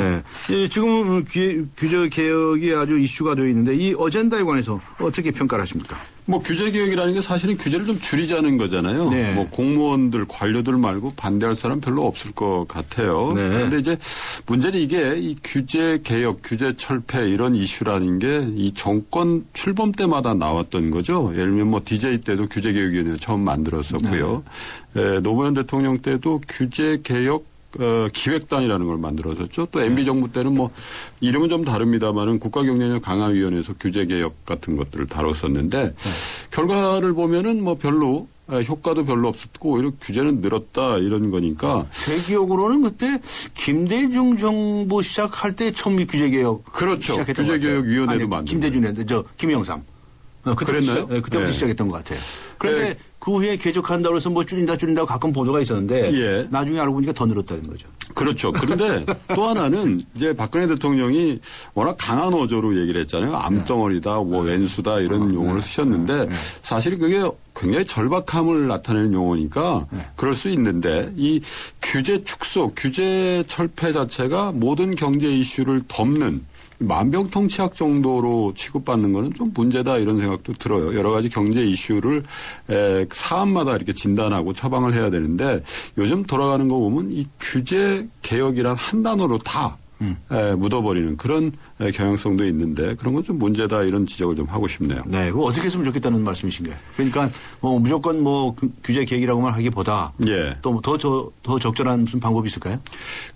지금 규제 개혁이 아주 이슈가 되어 있는데 이 어젠다에 관해서 어떻게 평가를 하십니까? 규제 개혁이라는 게 사실은 규제를 좀 줄이자는 거잖아요. 네. 공무원들, 관료들 말고 반대할 사람 별로 없을 것 같아요. 네. 그런데 이제 문제는 이게 이 규제 개혁, 규제 철폐 이런 이슈라는 게 이 정권 출범 때마다 나왔던 거죠. 예를 들면 DJ 때도 규제 개혁위원회 처음 만들었었고요. 네. 노무현 대통령 때도 규제 개혁 기획단이라는 걸 만들었었죠. 또 MB 정부 때는 이름은 좀 다릅니다만은 국가경쟁력 강화위원회에서 규제개혁 같은 것들을 다뤘었는데 결과를 보면은 별로 효과도 별로 없었고 오히려 규제는 늘었다 이런 거니까. 제 기억으로는 그때 김대중 정부 시작할 때 처음 규제개혁. 그렇죠. 규제개혁위원회도 만들었죠. 김대중인데 김영삼. 그랬나요? 그때부터 시작했던 것 같아요. 그런데 그 후에 개혁한다고 해서 줄인다고 가끔 보도가 있었는데 나중에 알고 보니까 더 늘었다는 거죠. 그렇죠. 그런데 또 하나는 이제 박근혜 대통령이 워낙 강한 어조로 얘기를 했잖아요. 암덩어리다, 왼수다 이런 용어를 쓰셨는데 사실 그게 굉장히 절박함을 나타내는 용어니까 그럴 수 있는데 이 규제 축소, 규제 철폐 자체가 모든 경제 이슈를 덮는 만병통치약 정도로 취급받는 거는 좀 문제다 이런 생각도 들어요. 여러 가지 경제 이슈를 사안마다 이렇게 진단하고 처방을 해야 되는데 요즘 돌아가는 거 보면 이 규제 개혁이란 한 단어로 다 묻어버리는 그런 경향성도 있는데 그런 건 좀 문제다 이런 지적을 좀 하고 싶네요. 네, 그거 어떻게 했으면 좋겠다는 말씀이신가요? 그러니까 무조건 규제 개혁이라고만 하기보다 또 더 적절한 무슨 방법이 있을까요?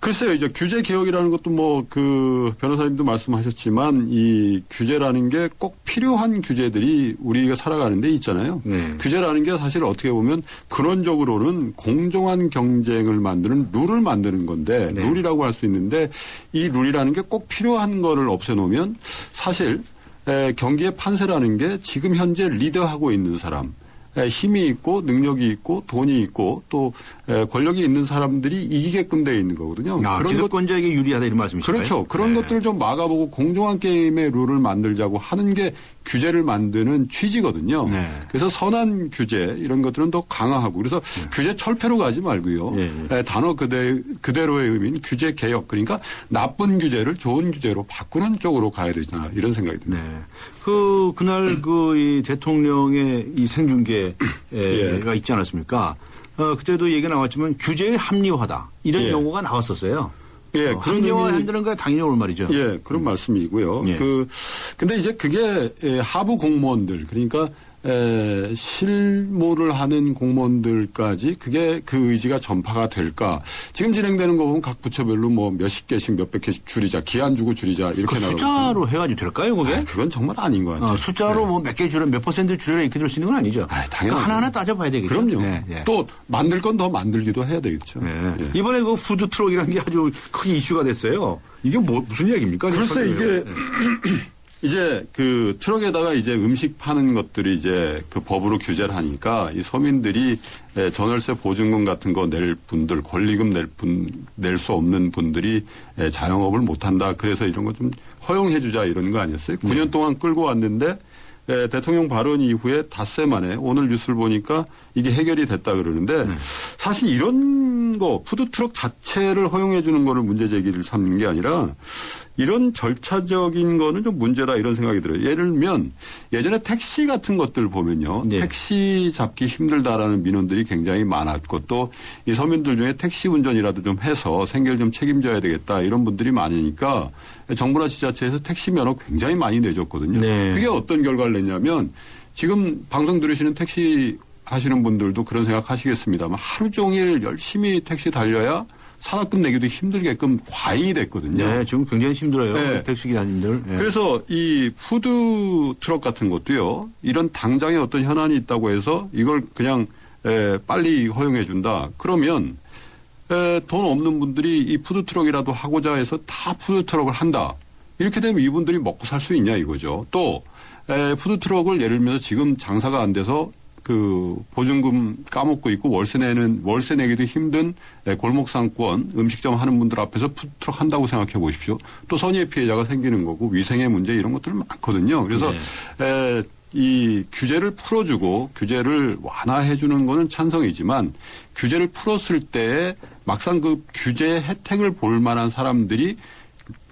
글쎄요, 이제 규제 개혁이라는 것도 그 변호사님도 말씀하셨지만 이 규제라는 게 꼭 필요한 규제들이 우리가 살아가는 데 있잖아요. 규제라는 게 사실 어떻게 보면 근원적으로는 공정한 경쟁을 만드는 룰을 만드는 건데 룰이라고 할 수 있는데 이 룰이라는 게 꼭 필요한 거를 없애놓으면 사실 경기의 판세라는 게 지금 현재 리더하고 있는 사람, 힘이 있고 능력이 있고 돈이 있고 또 권력이 있는 사람들이 이기게끔 되어 있는 거거든요. 그런 기득권자에게 유리하다 이런 말씀이신가요? 그렇죠. 그런 것들을 좀 막아보고 공정한 게임의 룰을 만들자고 하는 게 규제를 만드는 취지거든요. 그래서 선한 규제 이런 것들은 더 강화하고 그래서 규제 철폐로 가지 말고요. 단어 그대로의 의미는 규제 개혁 그러니까 나쁜 규제를 좋은 규제로 바꾸는 쪽으로 가야 되나 이런 생각이 듭니다. 그날 이 대통령의 이 생중계가 있지 않았습니까? 그때도 얘기가 나왔지만 규제의 합리화다 이런 용어가 나왔었어요. 그런 합리화한다는 건 당연히 올 말이죠. 그런 말씀이고요. 근데 이제 그게 하부 공무원들 그러니까 실무를 하는 공무원들까지 그게 그 의지가 전파가 될까? 지금 진행되는 거 보면 각 부처별로 뭐 몇십 개씩 몇백 개씩 줄이자, 기한 주고 줄이자 이렇게 나가고 숫자로 해가지고 될까요, 그게? 그건 정말 아닌 것 같아요. 숫자로 뭐 몇 개 줄여, 몇 퍼센트 줄여라 이렇게 될 수 있는 건 아니죠. 당연히 하나하나 따져봐야 되겠죠. 그럼요. 네. 또 만들 건 더 만들기도 해야 되겠죠. 네. 이번에 그 푸드 트럭이라는 게 아주 크게 이슈가 됐어요. 이게 무슨 이야기입니까? 글쎄 이게 이제 그 트럭에다가 이제 음식 파는 것들이 이제 그 법으로 규제를 하니까 이 서민들이 전월세 보증금 같은 거 낼 분들, 권리금 낼 수 없는 분들이 자영업을 못 한다. 그래서 이런 거 좀 허용해 주자 이런 거 아니었어요? 9년 동안 끌고 왔는데 대통령 발언 이후에 닷새 만에 오늘 뉴스를 보니까 이게 해결이 됐다 그러는데 사실 이런 거 푸드트럭 자체를 허용해 주는 거를 문제 제기를 삼는 게 아니라 이런 절차적인 거는 좀 문제다 이런 생각이 들어요. 예를 들면 예전에 택시 같은 것들 보면요. 택시 잡기 힘들다라는 민원들이 굉장히 많았고 또 이 서민들 중에 택시 운전이라도 좀 해서 생계를 좀 책임져야 되겠다 이런 분들이 많으니까 정부나 지자체에서 택시 면허 굉장히 많이 내줬거든요. 그게 어떤 결과를 냈냐면 지금 방송 들으시는 택시 하시는 분들도 그런 생각 하시겠습니다만 하루 종일 열심히 택시 달려야 산업금 내기도 힘들게끔 과잉이 됐거든요. 네, 지금 굉장히 힘들어요. 택시 기사님들. 네. 그래서 이 푸드 트럭 같은 것도요. 이런 당장에 어떤 현안이 있다고 해서 이걸 그냥 빨리 허용해 준다. 그러면 돈 없는 분들이 이 푸드 트럭이라도 하고자 해서 다 푸드 트럭을 한다. 이렇게 되면 이분들이 먹고 살 수 있냐 이거죠. 또 푸드 트럭을 예를 들면서 지금 장사가 안 돼서 그 보증금 까먹고 있고 월세 내기도 힘든 골목 상권 음식점 하는 분들 앞에서 푸드트럭 한다고 생각해 보십시오. 또 선의의 피해자가 생기는 거고 위생의 문제 이런 것들 많거든요. 그래서 이 규제를 풀어주고 규제를 완화해 주는 거는 찬성이지만 규제를 풀었을 때 막상 그 규제 혜택을 볼 만한 사람들이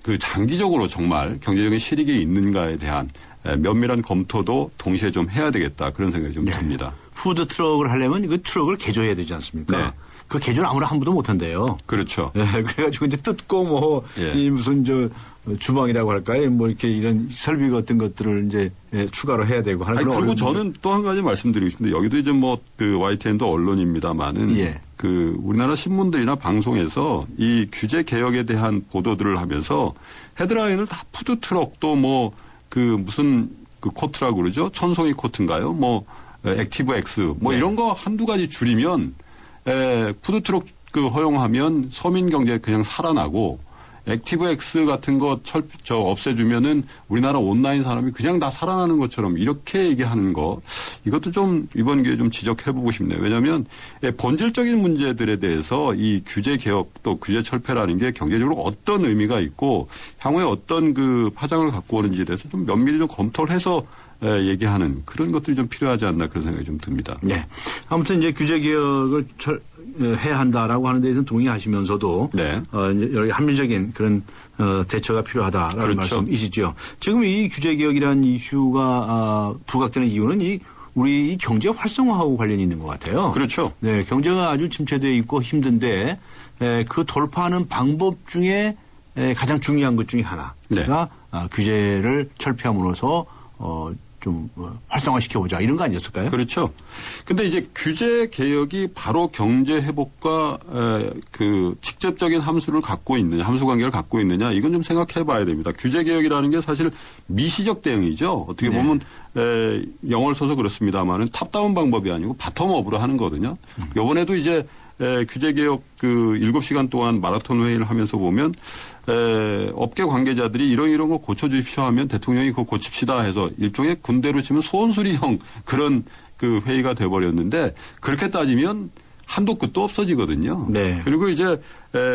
그 장기적으로 정말 경제적인 실익이 있는가에 대한 면밀한 검토도 동시에 좀 해야 되겠다 그런 생각이 좀 듭니다. 푸드 트럭을 하려면 그 트럭을 개조해야 되지 않습니까? 네. 그 개조를 아무나 한 분도 못 한대요. 그렇죠. 네, 그래가지고 이제 뜯고 뭐 이 무슨 주방이라고 할까요? 뭐 이렇게 이런 설비 같은 것들을 이제 추가로 해야 되고 하는. 그리고 저는 또 한 가지 말씀드리고 싶은데 여기도 이제 뭐 그 YTN도 언론입니다만은 그 우리나라 신문들이나 방송에서 이 규제 개혁에 대한 보도들을 하면서 헤드라인을 다 푸드 트럭 또 뭐 그 무슨 그 코트라고 그러죠? 천송이 코트인가요? 뭐 액티브 X 뭐 이런 거 한두 가지 줄이면 푸드트럭 그 허용하면 서민 경제 그냥 살아나고 액티브 X 같은 거 없애주면은 우리나라 온라인 산업이 그냥 다 살아나는 것처럼 이렇게 얘기하는 거 이것도 좀 이번 기회에 좀 지적해보고 싶네요. 왜냐하면 본질적인 문제들에 대해서 이 규제 개혁 또 규제 철폐라는 게 경제적으로 어떤 의미가 있고 향후에 어떤 그 파장을 갖고 오는지에 대해서 좀 면밀히 좀 검토를 해서 얘기하는 그런 것들이 좀 필요하지 않나 그런 생각이 좀 듭니다. 네. 아무튼 이제 규제 개혁을 해야 한다라고 하는 데에서는 동의하시면서도 여러 합리적인 그런 대처가 필요하다라는 말씀이시죠. 지금 이 규제 개혁이라는 이슈가 부각되는 이유는 우리 이 경제 활성화하고 관련이 있는 것 같아요. 그렇죠. 네, 경제가 아주 침체되어 있고 힘든데 그 돌파하는 방법 중에 가장 중요한 것 중에 하나가 규제를 철폐함으로써 좀 활성화시켜보자 이런 거 아니었을까요? 그렇죠. 근데 이제 규제 개혁이 바로 경제 회복과 그 직접적인 함수 관계를 갖고 있느냐 이건 좀 생각해 봐야 됩니다. 규제 개혁이라는 게 사실 미시적 대응이죠. 어떻게 보면 영어를 써서 그렇습니다만은 탑다운 방법이 아니고 바텀업으로 하는 거거든요. 이번에도 이제 규제 개혁 그 7시간 동안 마라톤 회의를 하면서 보면 업계 관계자들이 이런 거 고쳐주십시오 하면 대통령이 그거 고칩시다 해서 일종의 군대로 치면 소원수리형 그런 그 회의가 돼버렸는데 그렇게 따지면 한도 끝도 없어지거든요. 그리고 이제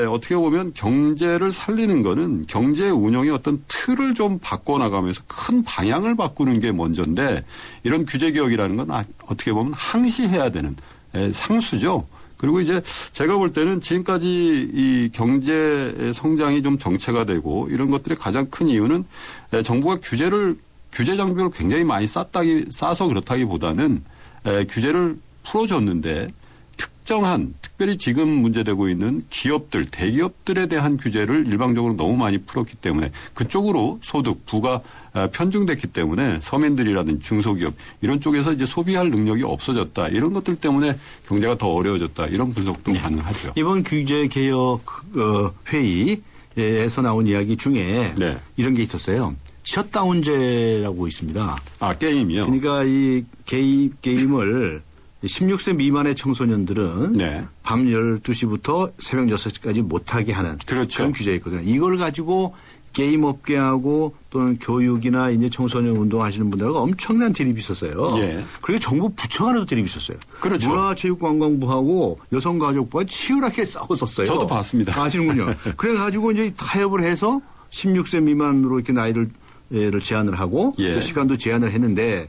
어떻게 보면 경제를 살리는 거는 경제 운영의 어떤 틀을 좀 바꿔나가면서 큰 방향을 바꾸는 게 먼저인데 이런 규제 개혁이라는 건 어떻게 보면 항시해야 되는 상수죠. 그리고 이제 제가 볼 때는 지금까지 이 경제 성장이 좀 정체가 되고 이런 것들의 가장 큰 이유는 정부가 규제 장벽을 굉장히 많이 싸서 그렇다기보다는 규제를 풀어줬는데 특별한 특별히 지금 문제되고 있는 기업들, 대기업들에 대한 규제를 일방적으로 너무 많이 풀었기 때문에 그쪽으로 소득, 부가 편중됐기 때문에 서민들이라든지 중소기업 이런 쪽에서 이제 소비할 능력이 없어졌다. 이런 것들 때문에 경제가 더 어려워졌다. 이런 분석도 가능하죠. 이번 규제 개혁 회의에서 나온 이야기 중에 이런 게 있었어요. 셧다운제라고 있습니다. 아, 게임이요? 그러니까 이 게임을 16세 미만의 청소년들은 밤 12시부터 새벽 6시까지 못하게 하는 그런 규제가 있거든요. 이걸 가지고 게임 업계하고 또는 교육이나 이제 청소년 운동 하시는 분들하고 엄청난 대립이 있었어요. 그리고 정부 부처 간에도 대립이 있었어요. 그렇죠. 문화체육관광부하고 여성가족부가 치열하게 싸웠었어요. 저도 봤습니다. 아시는군요. 그래가지고 이제 타협을 해서 16세 미만으로 이렇게 나이를 제한을 하고 그 시간도 제한을 했는데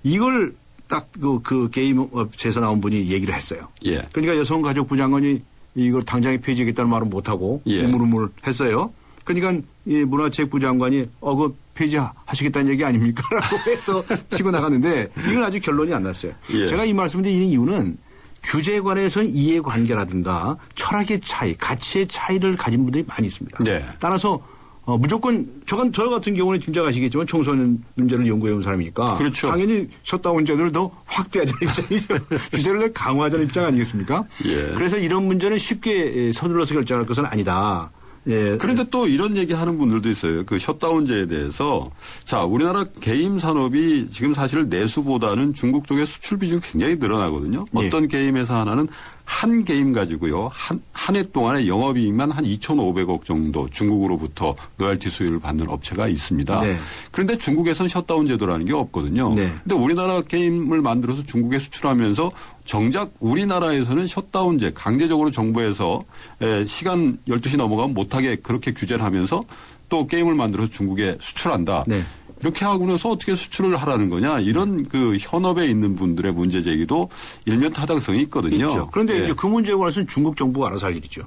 이걸 딱 그 게임 업체에서 나온 분이 얘기를 했어요. 그러니까 여성가족부 장관이 이걸 당장에 폐지하겠다는 말은 못하고 우물우물 했어요. 그러니까 이 문화체육부 장관이 그 폐지하시겠다는 얘기 아닙니까? 라고 해서 치고 나갔는데 이건 아직 결론이 안 났어요. 제가 이 말씀을 드리는 이유는 규제에 관해서는 이해관계라든가 철학의 차이, 가치의 차이를 가진 분들이 많이 있습니다. 따라서 무조건 저 같은 경우는 진짜 아시겠지만 청소년 문제를 연구해온 사람이니까 당연히 셧다운제도를 더 확대하자는 입장이죠. 규제를 더 강화하자는 입장 아니겠습니까? 그래서 이런 문제는 쉽게 서둘러서 결정할 것은 아니다. 그런데 또 이런 얘기 하는 분들도 있어요. 그 셧다운제에 대해서. 자, 우리나라 게임 산업이 지금 사실 내수보다는 중국 쪽의 수출 비중이 굉장히 늘어나거든요. 어떤 게임 회사 하나는 한 게임 가지고요. 한 해 동안에 영업이익만 한 2,500억 정도 중국으로부터 로열티 수익을 받는 업체가 있습니다. 그런데 중국에선 셧다운 제도라는 게 없거든요. 근데 우리나라 게임을 만들어서 중국에 수출하면서 정작 우리나라에서는 셧다운제, 강제적으로 정부에서 시간 12시 넘어가면 못하게 그렇게 규제를 하면서 또 게임을 만들어서 중국에 수출한다. 이렇게 하고 나서 어떻게 수출을 하라는 거냐 이런 그 현업에 있는 분들의 문제 제기도 일면 타당성이 있거든요. 있죠. 그런데 이제 그 문제에 관해서는 중국 정부가 알아서 할 일이죠.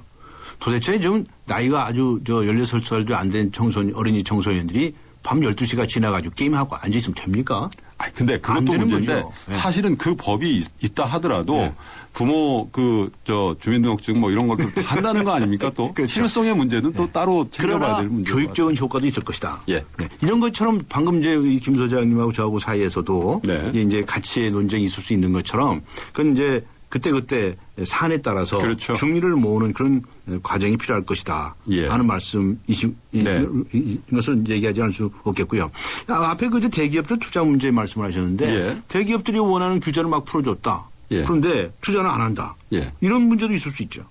도대체 좀 나이가 아주 16살도 안 된 어린이 청소년들이 밤 12시가 지나가지고 게임하고 앉아있으면 됩니까? 근데 그것도 문제인데 사실은 그 법이 있다 하더라도 부모 주민등록증 뭐 이런 것들 다 한다는 거 아닙니까 또? 실효성의 문제는 또 따로 챙겨봐야 될 문제죠. 교육적인 효과도 있을 것이다. 이런 것처럼 방금 이제 김 소장님하고 저하고 사이에서도 이제 가치의 논쟁이 있을 수 있는 것처럼 그건 이제 그때 사안에 따라서 중의를 모으는 그런 과정이 필요할 것이다 하는 말씀이신 것을 얘기하지 않을 수 없겠고요. 앞에 그 대기업들 투자 문제 말씀을 하셨는데 대기업들이 원하는 규제를 막 풀어줬다. 그런데 투자는 안 한다. 이런 문제도 있을 수 있죠.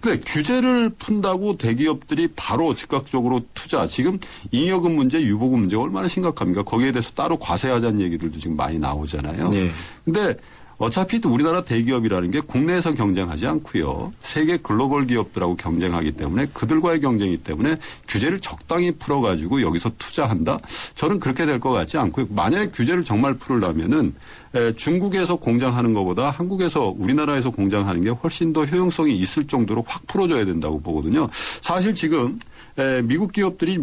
근데 규제를 푼다고 대기업들이 바로 즉각적으로 투자. 지금 잉여금 문제, 유보금 문제가 얼마나 심각합니까? 거기에 대해서 따로 과세하자는 얘기들도 지금 많이 나오잖아요. 근데 어차피 우리나라 대기업이라는 게 국내에서 경쟁하지 않고요. 세계 글로벌 기업들하고 경쟁하기 때문에 그들과의 경쟁이기 때문에 규제를 적당히 풀어가지고 여기서 투자한다? 저는 그렇게 될 것 같지 않고요. 만약에 규제를 정말 풀으려면은 중국에서 공장하는 것보다 한국에서 우리나라에서 공장하는 게 훨씬 더 효용성이 있을 정도로 확 풀어줘야 된다고 보거든요. 사실 지금 미국 기업들이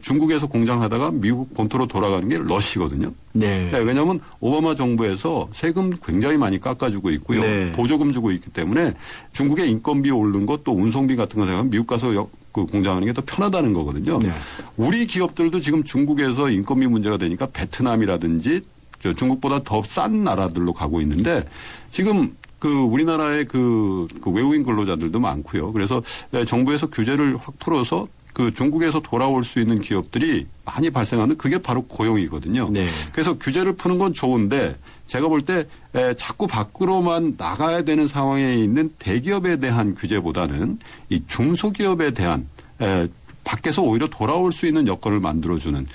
중국에서 공장하다가 미국 본토로 돌아가는 게 러시거든요. 왜냐하면 오바마 정부에서 세금 굉장히 많이 깎아주고 있고요. 보조금 주고 있기 때문에 중국의 인건비 오르는 것 또 운송비 같은 거 생각하면 미국 가서 공장하는 게 더 편하다는 거거든요. 우리 기업들도 지금 중국에서 인건비 문제가 되니까 베트남이라든지 중국보다 더 싼 나라들로 가고 있는데 지금 우리나라의 외국인 근로자들도 많고요. 그래서 정부에서 규제를 확 풀어서 중국에서 돌아올 수 있는 기업들이 많이 발생하는 그게 바로 고용이거든요. 그래서 규제를 푸는 건 좋은데 제가 볼 때 자꾸 밖으로만 나가야 되는 상황에 있는 대기업에 대한 규제보다는 이 중소기업에 대한 밖에서 오히려 돌아올 수 있는 여건을 만들어주는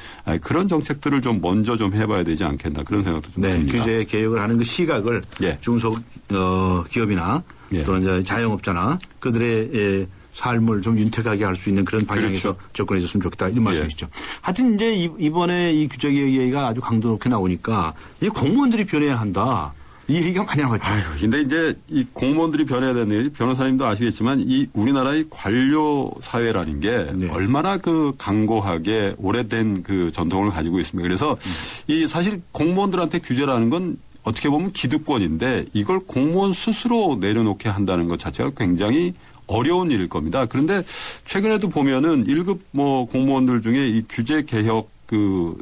그런 정책들을 좀 먼저 좀 해봐야 되지 않겠나 그런 생각도 좀 듭니다. 규제 개혁을 하는 그 시각을 중소기업이나 또는 이제 자영업자나 그들의 삶을 좀 윤택하게 할 수 있는 그런 방향에서 접근해 줬으면 좋겠다 이런 말씀이시죠. 하여튼 이제 이번에 이 규제 개혁 얘기가 아주 강도 높게 나오니까 이 공무원들이 변해야 한다. 이 얘기가 많이 나왔죠. 근데 이제 이 공무원들이 변해야 되는 게 변호사님도 아시겠지만 이 우리나라의 관료 사회라는 게 얼마나 강고하게 오래된 전통을 가지고 있습니다. 그래서 이 사실 공무원들한테 규제라는 건 어떻게 보면 기득권인데 이걸 공무원 스스로 내려놓게 한다는 것 자체가 굉장히 어려운 일일 겁니다. 그런데 최근에도 보면은 1급 뭐 공무원들 중에 이 규제 개혁 그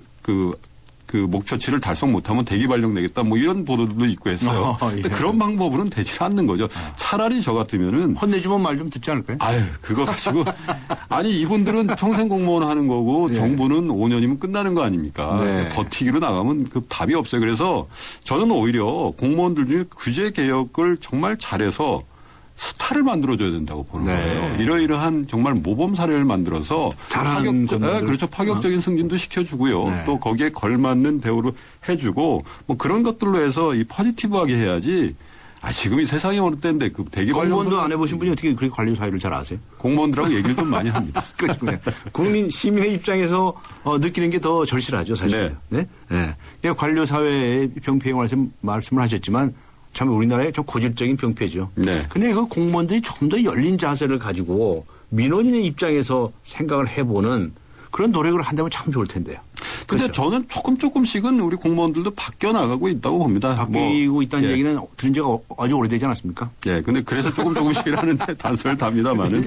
목표치를 달성 못하면 대기 발령내겠다 뭐 이런 보도들도 있고 했어요. 근데 그런 방법으로는 되지 않는 거죠. 차라리 저 같으면은 혼내주면 말 좀 듣지 않을까요? 아유 그거 가지고 아니 이분들은 평생 공무원 하는 거고 정부는 5년이면 끝나는 거 아닙니까? 네. 버티기로 나가면 그 답이 없어요. 그래서 저는 오히려 공무원들 중에 규제 개혁을 정말 잘해서 스타를 만들어줘야 된다고 보는 거예요. 이러이러한 정말 모범 사례를 만들어서 파격적인 승진도 시켜주고요. 또 거기에 걸맞는 대우를 해주고 뭐 그런 것들로 해서 이 포지티브하게 해야지. 지금 이 세상이 어느 때인데 그 대기 공무원도 안 해보신 분이 어떻게 그렇게 관료 사회를 잘 아세요? 공무원들하고 얘기를 좀 많이 합니다. 그렇군요. 국민 시민의 입장에서 느끼는 게 더 절실하죠, 사실. 네. 관료 사회의 병폐에 말씀을 하셨지만. 참 우리나라의 좀 고질적인 병폐죠. 근데 그 공무원들이 좀 더 열린 자세를 가지고 민원인의 입장에서 생각을 해보는 그런 노력을 한다면 참 좋을 텐데요. 근데 저는 조금씩은 우리 공무원들도 바뀌어 나가고 있다고 봅니다. 바뀌고 있다는 얘기는 들은 지가 아주 오래되지 않았습니까? 근데 그래서 조금씩이라는데 단서를 답니다만은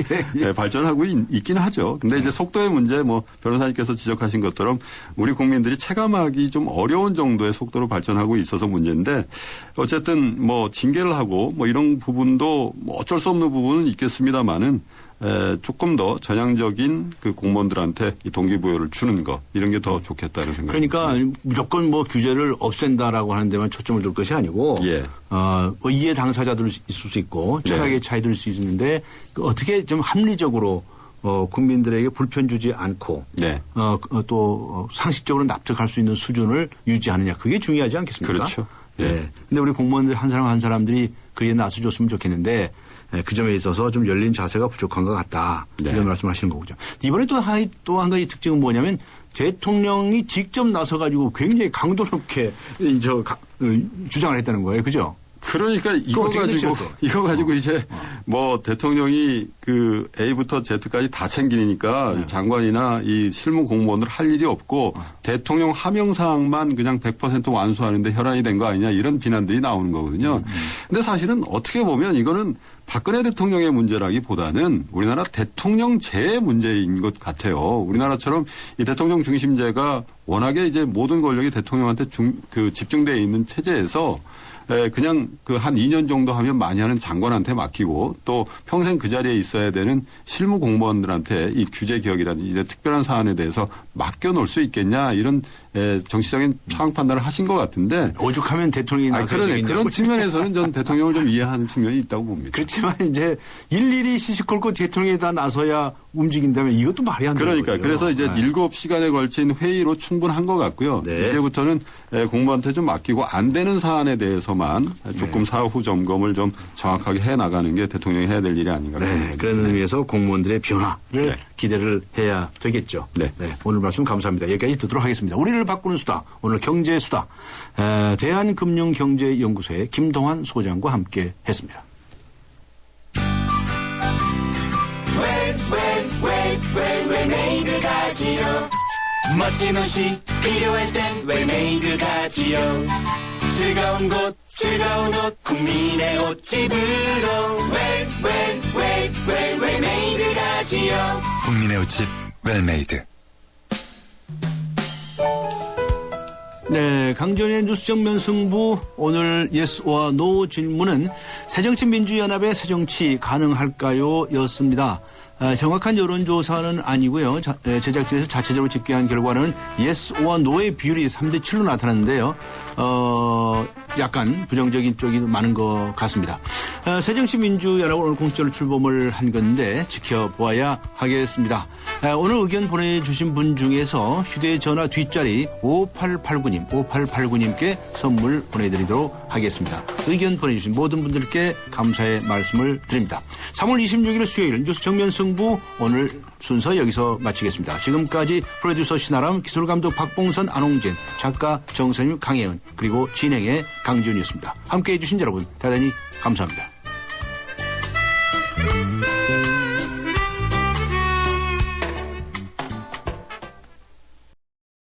발전하고 있긴 하죠. 근데 이제 속도의 문제 뭐 변호사님께서 지적하신 것처럼 우리 국민들이 체감하기 좀 어려운 정도의 속도로 발전하고 있어서 문제인데 어쨌든 뭐 징계를 하고 뭐 이런 부분도 뭐 어쩔 수 없는 부분은 있겠습니다만은 조금 더 전향적인 그 공무원들한테 이 동기부여를 주는 것 이런 게 더 좋겠다는 생각입니다. 그러니까 무조건 뭐 규제를 없앤다라고 하는 데만 초점을 둘 것이 아니고 의의 당사자들 있을 수 있고 철학의 차이도 있을 수 있는데 어떻게 좀 합리적으로 국민들에게 불편 주지 않고 또 상식적으로 납득할 수 있는 수준을 유지하느냐 그게 중요하지 않겠습니까? 그렇죠. 근데 우리 공무원들 한 사람 한 사람들이 그에 나서줬으면 좋겠는데 그 점에 있어서 좀 열린 자세가 부족한 것 같다. 이런 말씀을 하시는 거죠. 이번에 또 한 가지 특징은 뭐냐면 대통령이 직접 나서가지고 굉장히 강도 높게 주장을 했다는 거예요. 그죠? 그러니까 이거 가지고 이제 뭐 대통령이 그 A부터 Z까지 다 챙기니까 장관이나 이 실무 공무원들 할 일이 없고 대통령 하명사항만 그냥 100% 완수하는데 혈안이 된 거 아니냐 이런 비난들이 나오는 거거든요. 근데 사실은 어떻게 보면 이거는 박근혜 대통령의 문제라기보다는 우리나라 대통령제의 문제인 것 같아요. 우리나라처럼 이 대통령 중심제가 워낙에 이제 모든 권력이 대통령한테 집중되어 있는 체제에서 그냥 그 한 2년 정도 하면 많이 하는 장관한테 맡기고 또 평생 그 자리에 있어야 되는 실무 공무원들한테 이 규제 개혁이라든지 이제 특별한 사안에 대해서 맡겨놓을 수 있겠냐 이런 정치적인 상황 판단을 하신 것 같은데 오죽하면 대통령이 나서야 되겠냐. 그런 측면에서는 전 대통령을 좀 이해하는 측면이 있다고 봅니다. 그렇지만 이제 일일이 시시콜콜 대통령이 다 나서야 움직인다면 이것도 말이 안 되는 거예요. 그러니까 그래서 이제 7시간에 걸친 회의로 충분한 것 같고요. 이제부터는 공무원한테 좀 맡기고 안 되는 사안에 대해서만 조금 사후 점검을 좀 정확하게 해나가는 게 대통령이 해야 될 일이 아닌가. 그런 의미에서 공무원들의 변화를 기대를 해야 되겠죠. 오늘 말씀 감사합니다. 여기까지 듣도록 하겠습니다. 우리를 바꾸는 수다. 오늘 경제수다. 대한금융경제연구소의 김동환 소장과 함께 했습니다. 웰메이드 가지요. 멋진 옷이 필요할 땐 웰메이드 가지요. 즐거운 곳 즐거운 옷 국민의 옷집으로 웰메이드 가지요. 국민의 옷집 웰메이드. 강전의 뉴스 정면 승부 오늘 예스와 노 질문은 새정치민주연합의 새정치 가능할까요? 였습니다. 정확한 여론조사는 아니고요. 제작진에서 자체적으로 집계한 결과는 예스와 노의 비율이 3대7로 나타났는데요. 약간 부정적인 쪽이 많은 것 같습니다. 새정치민주연합은 오늘 공식적으로 출범을 한 건데 지켜보아야 하겠습니다. 오늘 의견 보내주신 분 중에서 휴대전화 뒷자리 5889님께 선물 보내드리도록 하겠습니다. 의견 보내주신 모든 분들께 감사의 말씀을 드립니다. 3월 26일 수요일 뉴스 정면 승부 오늘 순서 여기서 마치겠습니다. 지금까지 프로듀서 신아람, 기술감독 박봉선, 안홍진, 작가 정선임, 강혜은, 그리고 진행의 강지훈이었습니다. 함께해 주신 여러분 대단히 감사합니다.